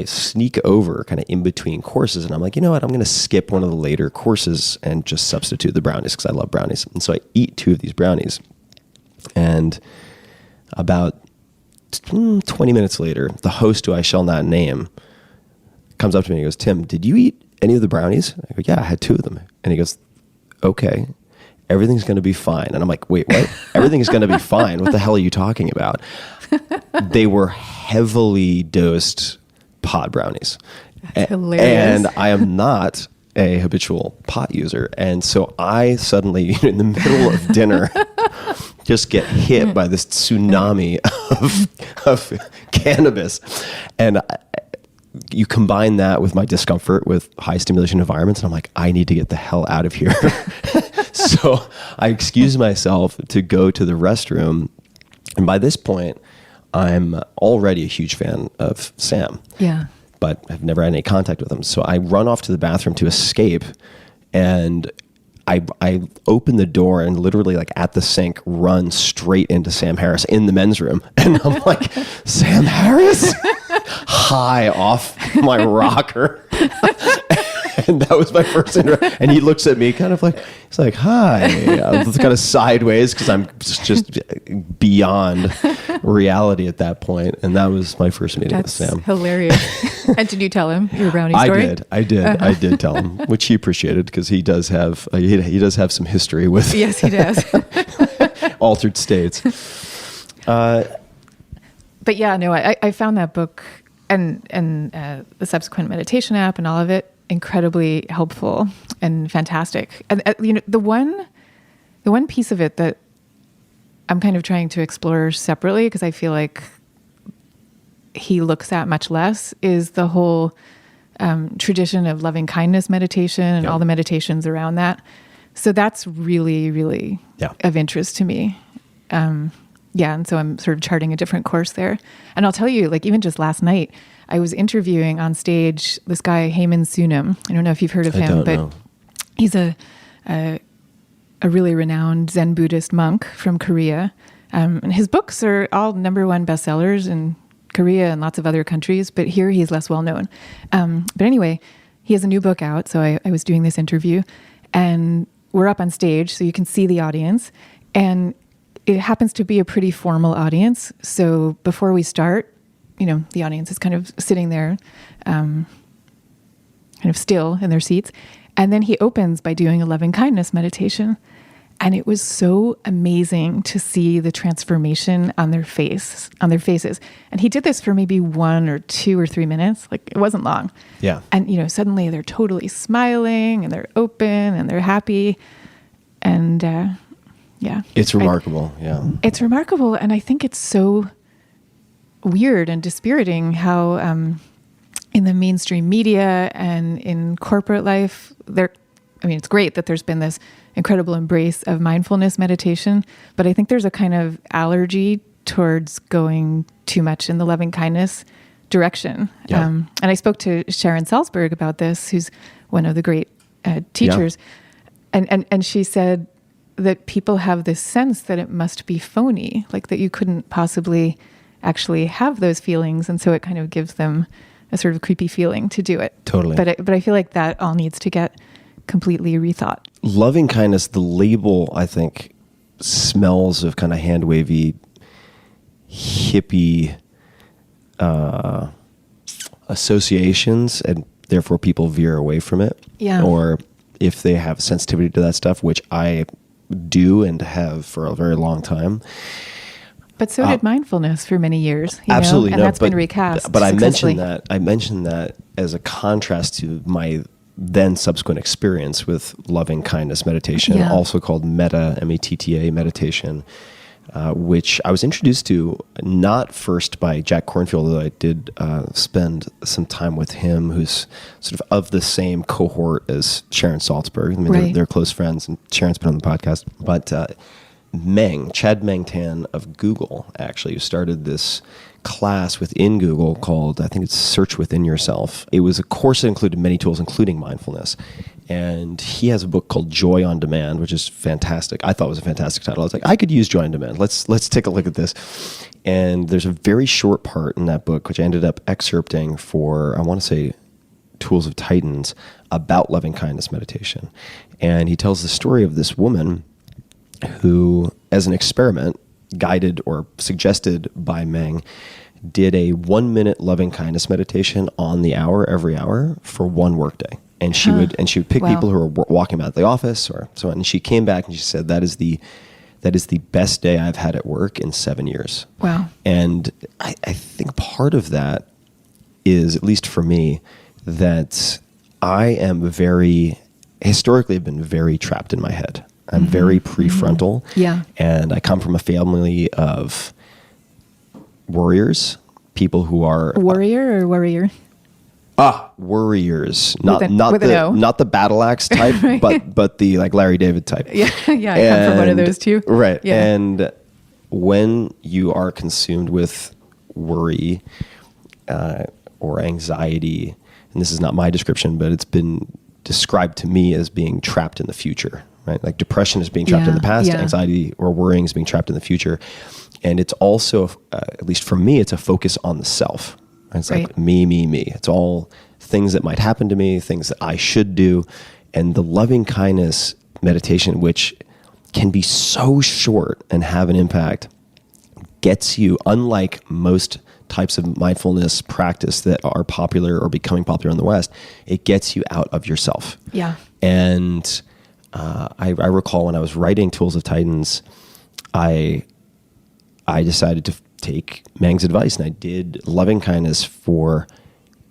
sneak over kind of in between courses, and I'm like, you know what, I'm going to skip one of the later courses and just substitute the brownies because I love brownies. And so I eat 2 of these brownies, and about 20 minutes later, the host, who I shall not name, comes up to me and goes, Tim, did you eat any of the brownies? I go, yeah, I had 2 of them. And he goes, okay, everything's going to be fine. And I'm like, wait, what? Everything's going to be fine. What the hell are you talking about? They were heavily dosed pot brownies. That's hilarious. And I am not a habitual pot user. And so I suddenly, in the middle of dinner, just get hit by this tsunami of cannabis. And you combine that with my discomfort with high stimulation environments, and I'm like, I need to get the hell out of here. So I excuse myself to go to the restroom. And by this point, I'm already a huge fan of Sam. Yeah. But I've never had any contact with him. So I run off to the bathroom to escape, and I open the door and literally, like at the sink, run straight into Sam Harris in the men's room. And I'm like, Sam Harris? High off my rocker. And that was my first interaction. And he looks at me kind of like, he's like, hi. I was kind of sideways because I'm just beyond reality at that point. And that was my first meeting with Sam. Hilarious. And did you tell him your brownie story? I did tell him, which he appreciated because he does have some history with. Yes, he does. Altered states. But yeah, no, I found that book and the subsequent meditation app and all of it incredibly helpful and fantastic. And you know, the one piece of it that I'm kind of trying to explore separately, because I feel like he looks at much less, is the whole tradition of loving kindness meditation and all the meditations around that. So that's really, really of interest to me. And so I'm sort of charting a different course there. And I'll tell you, like, even just last night, I was interviewing on stage this guy, Heyman Sunam. I don't know if you've heard of him, but he's a really renowned Zen Buddhist monk from Korea. And his books are all #1 bestsellers in Korea and lots of other countries, but here he's less well known. But anyway, he has a new book out. So I was doing this interview, and we're up on stage so you can see the audience. And it happens to be a pretty formal audience. So before we start, you know, the audience is kind of sitting there, kind of still in their seats. And then he opens by doing a loving kindness meditation. And it was so amazing to see the transformation on their faces. And he did this for maybe 1 or 2 or 3 minutes. Like, it wasn't long. Yeah. And, you know, suddenly they're totally smiling and they're open and they're happy. And, it's remarkable. It's remarkable. And I think it's so weird and dispiriting how in the mainstream media and in corporate life, it's great that there's been this incredible embrace of mindfulness meditation, but I think there's a kind of allergy towards going too much in the loving kindness direction. And I spoke to Sharon Salzberg about this, who's one of the great teachers, and she said that people have this sense that it must be phony, like that you couldn't possibly actually have those feelings, and so it kind of gives them a sort of creepy feeling to do it. Totally. But I feel like that all needs to get completely rethought. Loving kindness, the label, I think, smells of kind of hand wavy, hippie associations, and therefore people veer away from it. Yeah. Or if they have sensitivity to that stuff, which I do and have for a very long time. But so did mindfulness for many years. Absolutely, and that's been recast. But I successfully. mentioned that as a contrast to my then subsequent experience with loving kindness meditation, also called METTA, METTA meditation, which I was introduced to not first by Jack Kornfield, although I did spend some time with him, who's sort of the same cohort as Sharon Salzberg. I mean, they're close friends, and Sharon's been on the podcast. But Chad Meng Tan of Google, actually, who started this class within Google called, I think it's Search Within Yourself. It was a course that included many tools, including mindfulness. And he has a book called Joy on Demand, which is fantastic. I thought it was a fantastic title. I was like, I could use Joy on Demand. Let's take a look at this. And there's a very short part in that book, which I ended up excerpting for, I want to say, Tools of Titans, about loving kindness meditation. And he tells the story of this woman who, as an experiment, guided or suggested by Meng, did a 1-minute loving kindness meditation on the hour every hour for one workday. And she would pick people who were walking about the office or so on. And she came back and she said, that is the best day I've had at work in 7 years. Wow. And I think part of that is, at least for me, that I am historically have been very trapped in my head. I'm very prefrontal. Yeah. And I come from a family of warriors, people who are... Warrior or worrier? Warriors. With an O. Not the battle axe type, Right. but the like Larry David type. Yeah, I come from one of those too. Right. Yeah. And when you are consumed with worry or anxiety, and this is not my description, but it's been described to me as being trapped in the future, right? Like depression is being trapped in the past, anxiety or worrying is being trapped in the future. And it's also, at least for me, it's a focus on the self. It's like me. It's all things that might happen to me, things that I should do. And the loving kindness meditation, which can be so short and have an impact, gets you, unlike most types of mindfulness practice that are popular or becoming popular in the West, it gets you out of yourself. Yeah. And I recall when I was writing Tools of Titans, I decided to take Meng's advice, and I did loving kindness for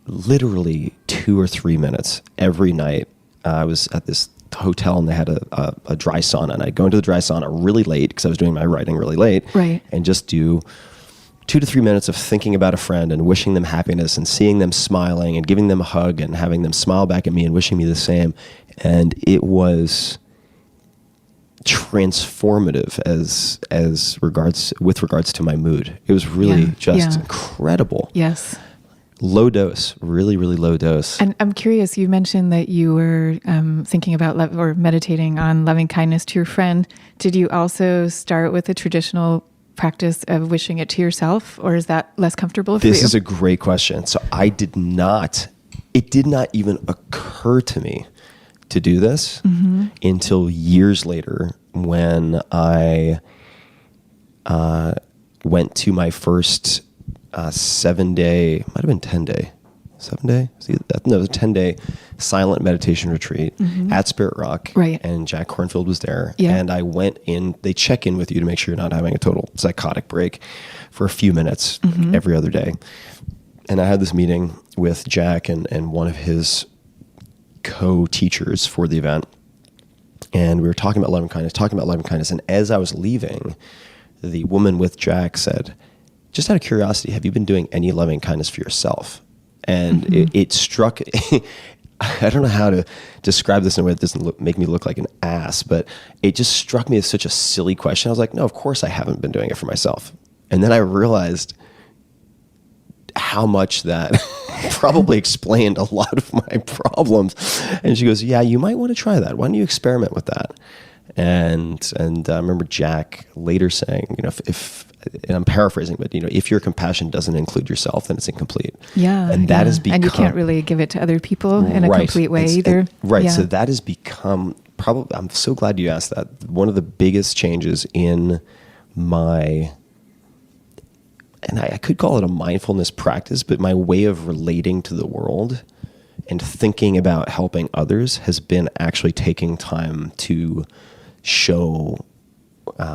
literally 2 or 3 minutes every night. I was at this hotel and they had a dry sauna, and I'd go into the dry sauna really late because I was doing my writing really late, and just do 2 to 3 minutes of thinking about a friend and wishing them happiness and seeing them smiling and giving them a hug and having them smile back at me and wishing me the same. And it was transformative with regards to my mood. It was really incredible. Yes. Low dose, really, really low dose. And I'm curious, you mentioned that you were thinking about or meditating on loving kindness to your friend. Did you also start with the traditional practice of wishing it to yourself, or is that less comfortable for you? This is a great question. So it did not even occur to me to do this until years later when I went to my first 7-day, might have been 10-day, 7-day? No, it was a 10-day silent meditation retreat at Spirit Rock. Right. And Jack Kornfield was there. Yeah. And I went in, they check in with you to make sure you're not having a total psychotic break for a few minutes every other day. And I had this meeting with Jack and one of his co-teachers for the event. And we were talking about loving kindness. And as I was leaving, the woman with Jack said, just out of curiosity, have you been doing any loving kindness for yourself? And it struck, I don't know how to describe this in a way that doesn't make me look like an ass, but it just struck me as such a silly question. I was like, no, of course I haven't been doing it for myself. And then I realized how much that probably explained a lot of my problems. And she goes, yeah, you might want to try that. Why don't you experiment with that? And I remember Jack later saying, if and I'm paraphrasing, but if your compassion doesn't include yourself, then it's incomplete. Yeah. And that has become, and you can't really give it to other people in a complete way either. Right. Yeah. So that has become probably, I'm so glad you asked that. One of the biggest changes in my, and I could call it a mindfulness practice, but my way of relating to the world and thinking about helping others has been actually taking time to show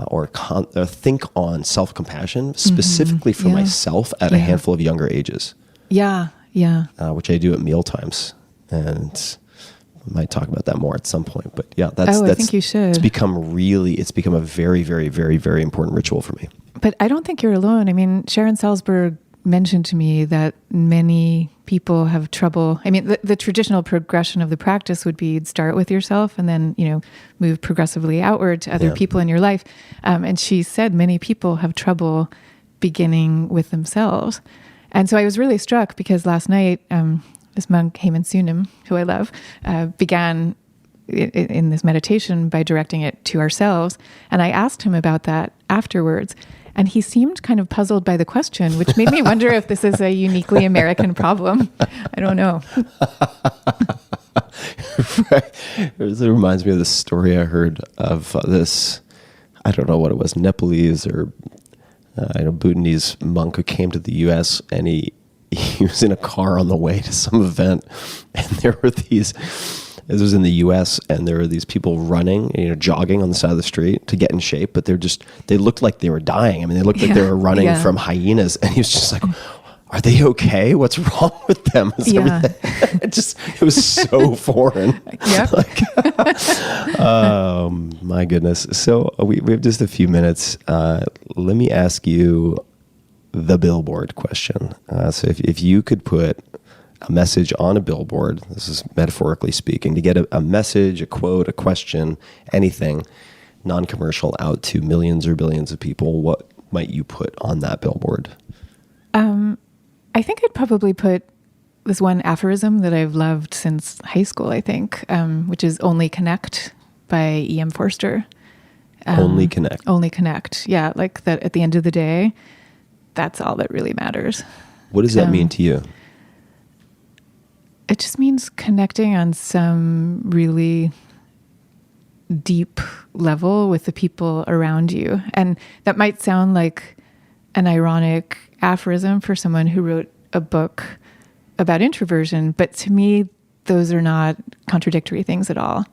or think on self-compassion, specifically for myself at a handful of younger ages. Yeah, which I do at mealtimes. And I might talk about that more at some point. But yeah, I think you should. It's become a very, very, very, very important ritual for me. But I don't think you're alone. I mean, Sharon Salzberg mentioned to me that many people have trouble. I mean, the traditional progression of the practice would be start with yourself and then, move progressively outward to other people in your life. And she said many people have trouble beginning with themselves. And so I was really struck because last night, this monk, Heyman Sunim, who I love, began in this meditation by directing it to ourselves. And I asked him about that afterwards. And he seemed kind of puzzled by the question, which made me wonder if this is a uniquely American problem. I don't know. Right. It reminds me of this story I heard of this, I don't know what it was, Nepalese or Bhutanese monk who came to the U.S. and he was in a car on the way to some event, and there were these. This was in the U.S. and there were these people running, jogging on the side of the street to get in shape, but they looked like they were dying. I mean, they looked like they were running from hyenas, and he was just like, "Are they okay? What's wrong with them?" It was so foreign. My goodness. So we have just a few minutes. Let me ask you the billboard question. So if you could put a message on a billboard, this is metaphorically speaking, to get a message, a quote, a question, anything non-commercial out to millions or billions of people, what might you put on that billboard? I think I'd probably put this one aphorism that I've loved since high school, I think, which is "Only Connect" by E.M. Forster. Only connect. Only connect. Yeah, like that at the end of the day, that's all that really matters. What does that mean to you? It just means connecting on some really deep level with the people around you. And that might sound like an ironic aphorism for someone who wrote a book about introversion, but to me, those are not contradictory things at all.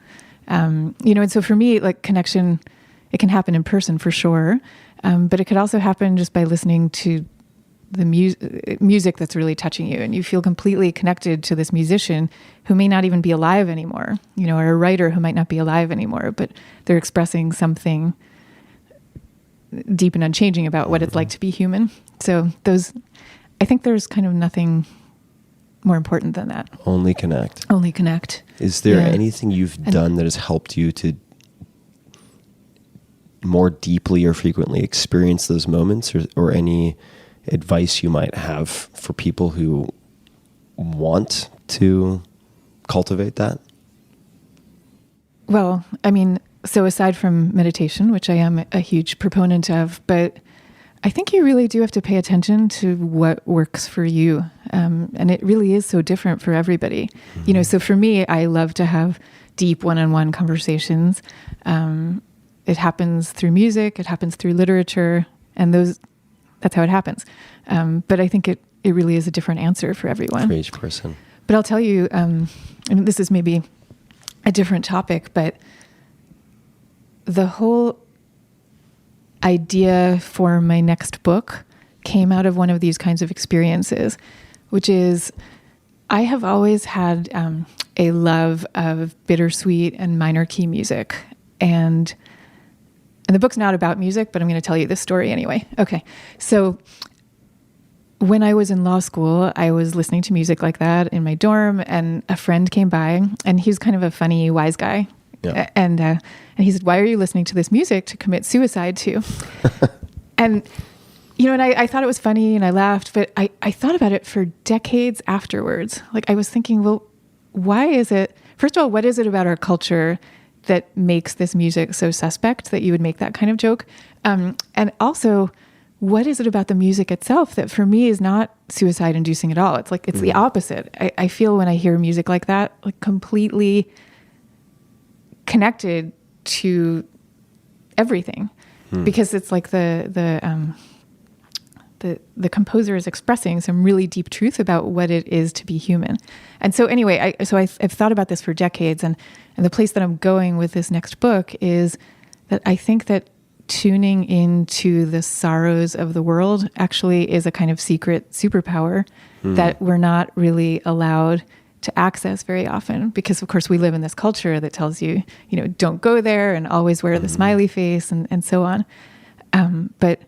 And so for me, like connection, it can happen in person for sure, but it could also happen just by listening to the music that's really touching you, and you feel completely connected to this musician who may not even be alive anymore, or a writer who might not be alive anymore, but they're expressing something deep and unchanging about what it's like to be human. So I think there's kind of nothing more important than that. Only connect. Only connect. Is there anything you've done that has helped you to more deeply or frequently experience those moments, or any advice you might have for people who want to cultivate that? Well, I mean, so aside from meditation, which I am a huge proponent of, but I think you really do have to pay attention to what works for you. And it really is so different for everybody. Mm-hmm. So for me, I love to have deep one-on-one conversations. It happens through music, it happens through literature, and that's how it happens. But I think it really is a different answer for everyone. For each person. But I'll tell you, and this is maybe a different topic, but the whole idea for my next book came out of one of these kinds of experiences, which is I have always had a love of bittersweet and minor key music. And the book's not about music, but I'm going to tell you this story anyway. Okay. So when I was in law school, I was listening to music like that in my dorm, and a friend came by, and he was kind of a funny, wise guy. Yeah. And he said, "Why are you listening to this music to commit suicide to?" And And I thought it was funny and I laughed, but I thought about it for decades afterwards. Like I was thinking, well, why is it, first of all, what is it about our culture that makes this music so suspect that you would make that kind of joke? And also, what is it about the music itself that for me is not suicide inducing at all? It's like, it's the opposite. I feel when I hear music like that, like completely connected to everything, because it's like the composer is expressing some really deep truth about what it is to be human. And so anyway, I've thought about this for decades, and the place that I'm going with this next book is that I think that tuning into the sorrows of the world actually is a kind of secret superpower that we're not really allowed to access very often, because of course we live in this culture that tells you, don't go there and always wear the smiley face and so on. But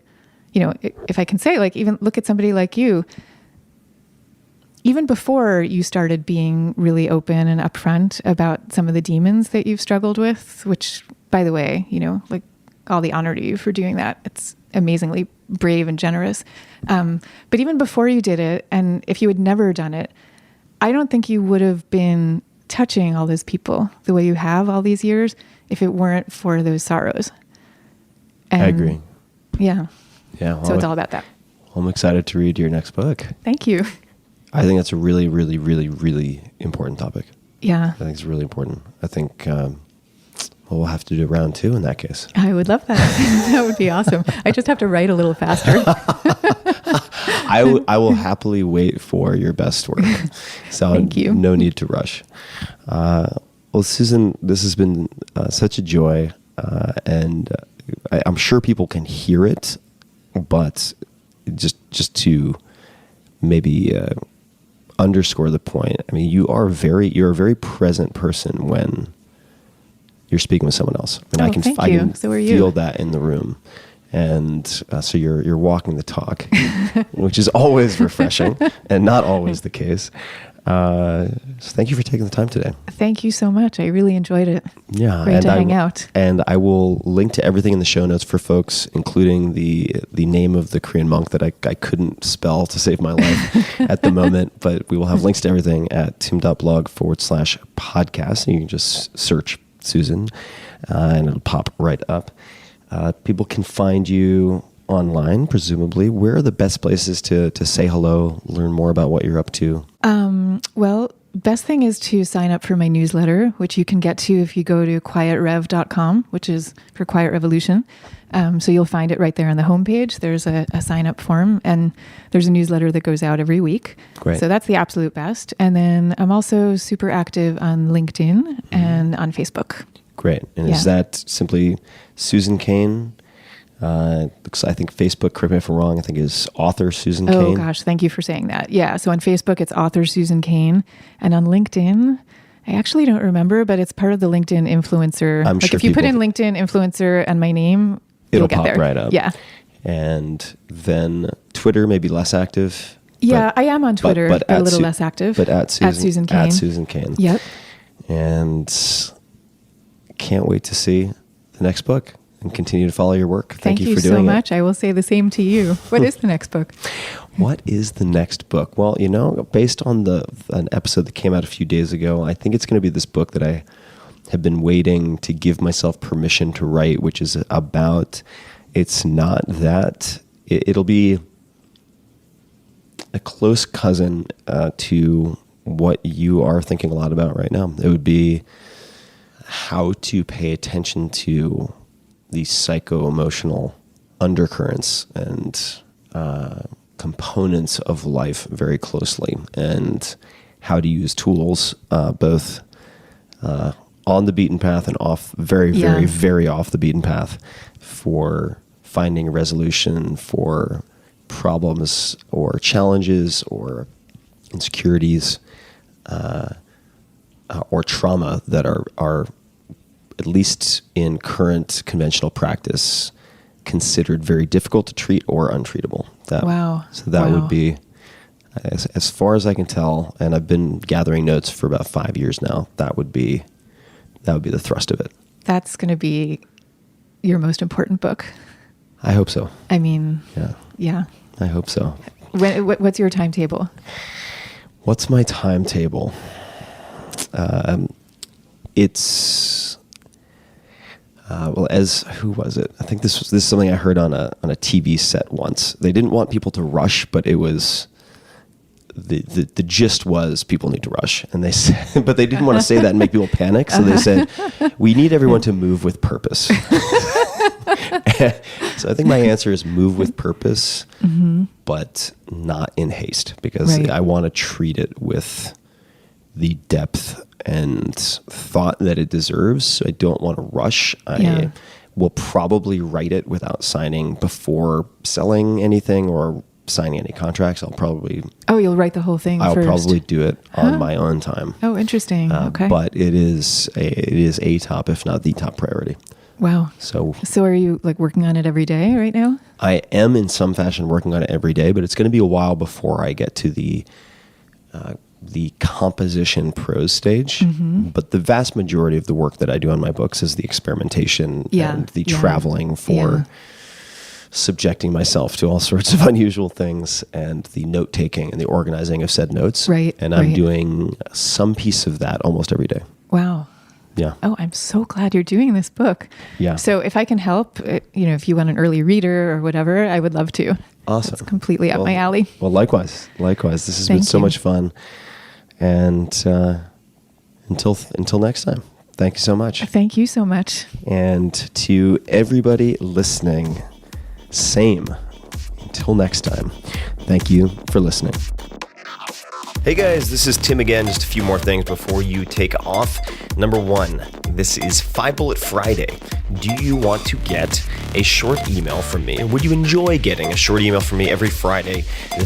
if I can say, like, even look at somebody like you, even before you started being really open and upfront about some of the demons that you've struggled with, which, by the way, like, all the honor to you for doing that. It's amazingly brave and generous. But even before you did it, and if you had never done it, I don't think you would have been touching all those people the way you have all these years if it weren't for those sorrows. And I agree. Yeah. Yeah. Well, So it's all about that. I'm excited to read your next book. Thank you. I think that's a really, really, really, really important topic. Yeah. I think it's really important. I think we'll have to do round 2 in that case. I would love that. That would be awesome. I just have to write a little faster. I will happily wait for your best work. So Thank you. No need to rush. Well, Susan, this has been such a joy, and I'm sure people can hear it, but just to maybe underscore the point. I mean, you're a very present person when you're speaking with someone else. And I can So are you. feel that in the room. And so you're walking the talk, which is always refreshing and not always the case. So thank you for taking the time today. Thank you so much. I really enjoyed it. Yeah, Great to hang out. And I will link to everything in the show notes for folks, including the name of the Korean monk that I couldn't spell to save my life at the moment. But we will have links to everything at tim.blog/podcast. And you can just search Susan, and it'll pop right up. People can find you online, presumably. Where are the best places to say hello, learn more about what you're up to? Well, best thing is to sign up for my newsletter, which you can get to if you go to quietrev.com, which is for Quiet Revolution. So you'll find it right there on the homepage. There's a sign up form, and there's a newsletter that goes out every week. Great. So that's the absolute best. And then I'm also super active on LinkedIn and on Facebook. Great. And Yeah. is that simply Susan Cain? I think Facebook, correct me if I'm wrong, I think is author Susan Cain. Oh gosh, thank you for saying that. Yeah, so on Facebook, it's author Susan Cain. And on LinkedIn, I actually don't remember, but it's part of the LinkedIn influencer. I'm like sure if you put in people- LinkedIn influencer and my name, It'll you'll get pop there. right up. Yeah. And then Twitter, maybe less active. Yeah, I am on Twitter, but a at little less active. But at Susan Cain. At Susan Cain. Yep. And can't wait to see the next book and continue to follow your work. Thank you for doing so it. much. I will say the same to you. What is the next book? What is the next book? Well, based on an episode that came out a few days ago, I think it's going to be this book that I have been waiting to give myself permission to write, which is about, it's not that, it'll be a close cousin to what you are thinking a lot about right now. It would be how to pay attention to the psycho-emotional undercurrents and components of life very closely, and how to use tools both on the beaten path and off, very, very off the beaten path, for finding resolution for problems or challenges or insecurities or trauma that are at least in current conventional practice considered very difficult to treat or untreatable. Wow. So that would be, as far as I can tell, and I've been gathering notes for about 5 years now, that would be the thrust of it. That's going to be your most important book. I hope so. I mean, Yeah. Yeah. I hope so. What's your timetable? What's my timetable? It's who was it? I think this is something I heard on a TV set once. They didn't want people to rush, but it was the gist was people need to rush, and they said, but they didn't want to say that and make people panic, so they said we need everyone to move with purpose. So I think my answer is move with purpose, but not in haste, because I want to treat it with the depth and thought that it deserves. So I don't want to rush. I will probably write it without signing before selling anything or signing any contracts. I'll probably... Oh, you'll write the whole thing I'll first? probably do it on my own time. Oh, interesting. Okay. But it is a top, if not the top priority. Wow. So are you like working on it every day right now? I am in some fashion working on it every day, but it's going to be a while before I get to the composition prose stage. But the vast majority of the work that I do on my books is the experimentation and the traveling for subjecting myself to all sorts of unusual things, and the note taking and the organizing of said notes. Right. And I'm doing some piece of that almost every day. Wow. Yeah. Oh, I'm so glad you're doing this book. Yeah. So if I can help, if you want an early reader or whatever, I would love to. Awesome. It's completely up my alley. Well, likewise. This has been so much fun. And until next time, thank you so much. Thank you so much. And to everybody listening, same. Until next time, thank you for listening. Hey guys, this is Tim again. Just a few more things before you take off. Number one, this is 5 Bullet Friday. Do you want to get a short email from me? Would you enjoy getting a short email from me every Friday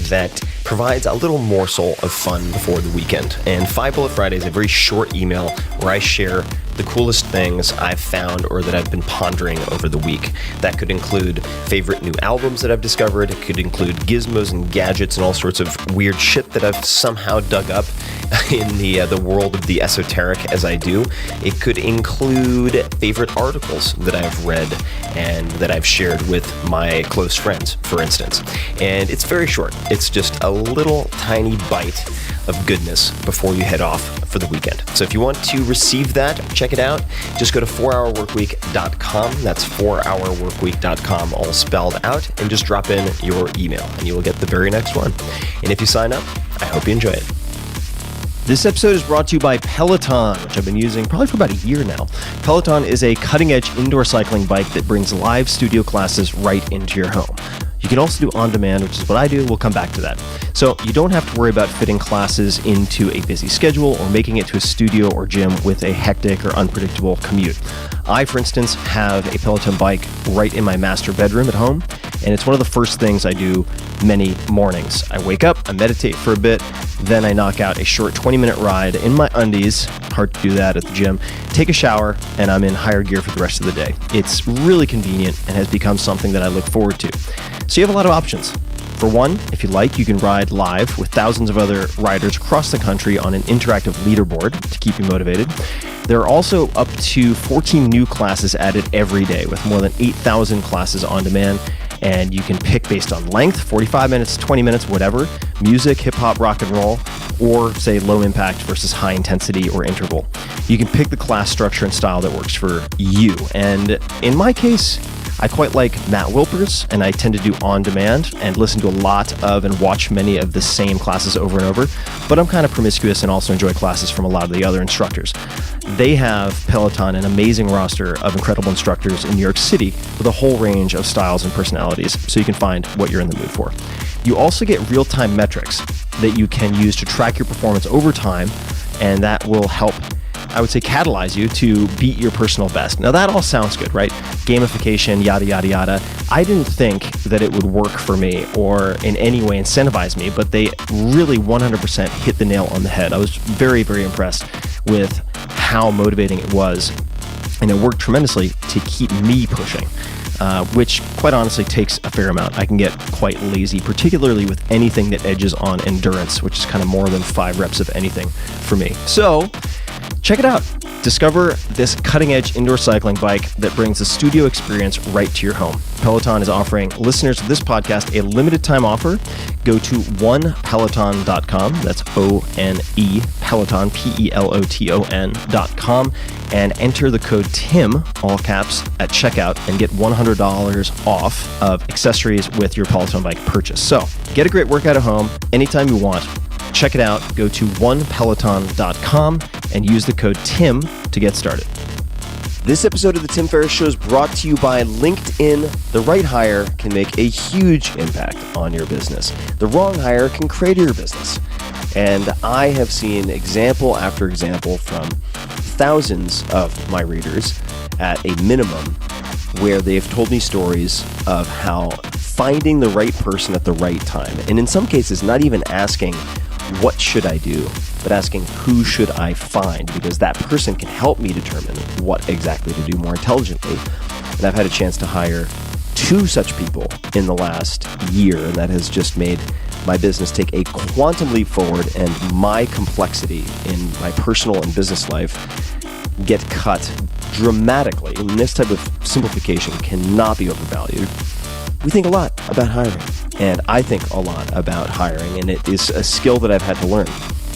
that provides a little morsel of fun before the weekend? And 5 Bullet Friday is a very short email where I share the coolest things I've found or that I've been pondering over the week. That could include favorite new albums that I've discovered. It could include gizmos and gadgets and all sorts of weird shit that I've somehow dug up in the world of the esoteric as I do. It could include favorite articles that I've read and that I've shared with my close friends, for instance. And it's very short. It's just a little tiny bite of goodness before you head off for the weekend. So if you want to receive that, check it out. Just go to 4hourworkweek.com. That's 4hourworkweek.com, all spelled out, and just drop in your email and you will get the very next one. And if you sign up, I hope you enjoy it. This episode is brought to you by Peloton, which I've been using probably for about a year now. Peloton is a cutting-edge indoor cycling bike that brings live studio classes right into your home. You can also do on-demand, which is what I do. We'll come back to that. So you don't have to worry about fitting classes into a busy schedule or making it to a studio or gym with a hectic or unpredictable commute. I, for instance, have a Peloton bike right in my master bedroom at home, and it's one of the first things I do many mornings. I wake up, I meditate for a bit, then I knock out a short 20-minute ride in my undies, hard to do that at the gym, take a shower, and I'm in higher gear for the rest of the day. It's really convenient and has become something that I look forward to. So you have a lot of options. For one, if you like, you can ride live with thousands of other riders across the country on an interactive leaderboard to keep you motivated. There are also up to 14 new classes added every day with more than 8,000 classes on demand. And you can pick based on length, 45 minutes, 20 minutes, whatever, music, hip hop, rock and roll, or say low impact versus high intensity or interval. You can pick the class structure and style that works for you. And in my case, I quite like Matt Wilper's, and I tend to do on demand and listen to a lot of and watch many of the same classes over and over, but I'm kind of promiscuous and also enjoy classes from a lot of the other instructors. They have, Peloton, an amazing roster of incredible instructors in New York City with a whole range of styles and personalities, so you can find what you're in the mood for. You also get real-time metrics that you can use to track your performance over time, and that will help, I would say, catalyze you to beat your personal best. Now that all sounds good, right? Gamification, yada, yada, yada. I didn't think that it would work for me or in any way incentivize me, but they really 100% hit the nail on the head. I was very, very impressed with how motivating it was, and it worked tremendously to keep me pushing. Which quite honestly takes a fair amount. I can get quite lazy, particularly with anything that edges on endurance, which is kind of more than 5 reps of anything for me. So Check it out. Discover this cutting-edge indoor cycling bike that brings the studio experience right to your home. Peloton is offering listeners of this podcast a limited-time offer. Go to onepeloton.com. That's O-N-E, Peloton, Peloton.com, and enter the code TIM, all caps, at checkout and get $100 off of accessories with your Peloton bike purchase. So get a great workout at home anytime you want. Check it out. Go to onepeloton.com and use the code TIM to get started. This episode of the Tim Ferriss Show is brought to you by LinkedIn. The right hire can make a huge impact on your business. The wrong hire can crater your business. And I have seen example after example from thousands of my readers at a minimum where they've told me stories of how finding the right person at the right time, and in some cases not even asking what should I do, but asking who should I find, because that person can help me determine what exactly to do more intelligently. And I've had a chance to hire 2 such people in the last year, and that has just made my business take a quantum leap forward, and my complexity in my personal and business life get cut dramatically. And this type of simplification cannot be overvalued. We think a lot about hiring, and I think a lot about hiring, and it is a skill that I've had to learn.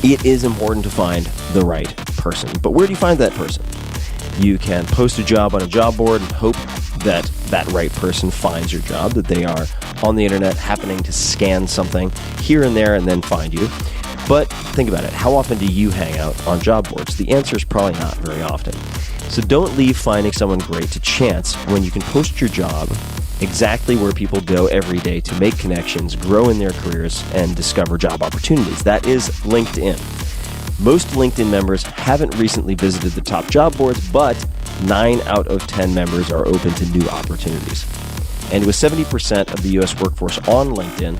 It is important to find the right person, but where do you find that person? You can post a job on a job board and hope that that right person finds your job, that they are on the internet happening to scan something here and there and then find you. But think about it. How often do you hang out on job boards? The answer is probably not very often. So don't leave finding someone great to chance when you can post your job exactly where people go every day to make connections, grow in their careers, and discover job opportunities. That is LinkedIn. Most LinkedIn members haven't recently visited the top job boards, but 9 out of 10 members are open to new opportunities. And with 70% of the U.S. workforce on LinkedIn,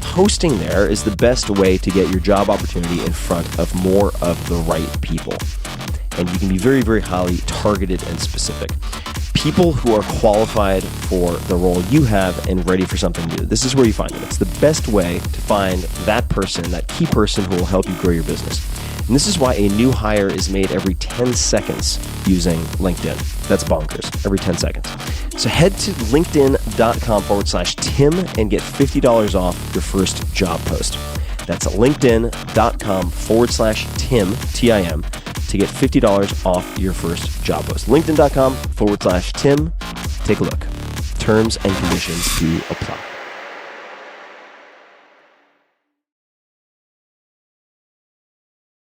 posting there is the best way to get your job opportunity in front of more of the right people. And you can be very, very highly targeted and specific. People who are qualified for the role you have and ready for something new. This is where you find them. It's the best way to find that person, that key person who will help you grow your business. And this is why a new hire is made every 10 seconds using LinkedIn. That's bonkers, every 10 seconds. So head to linkedin.com/Tim and get $50 off your first job post. That's linkedin.com/Tim, T-I-M, to get $50 off your first job post. LinkedIn.com/Tim. Take a look. Terms and conditions do apply.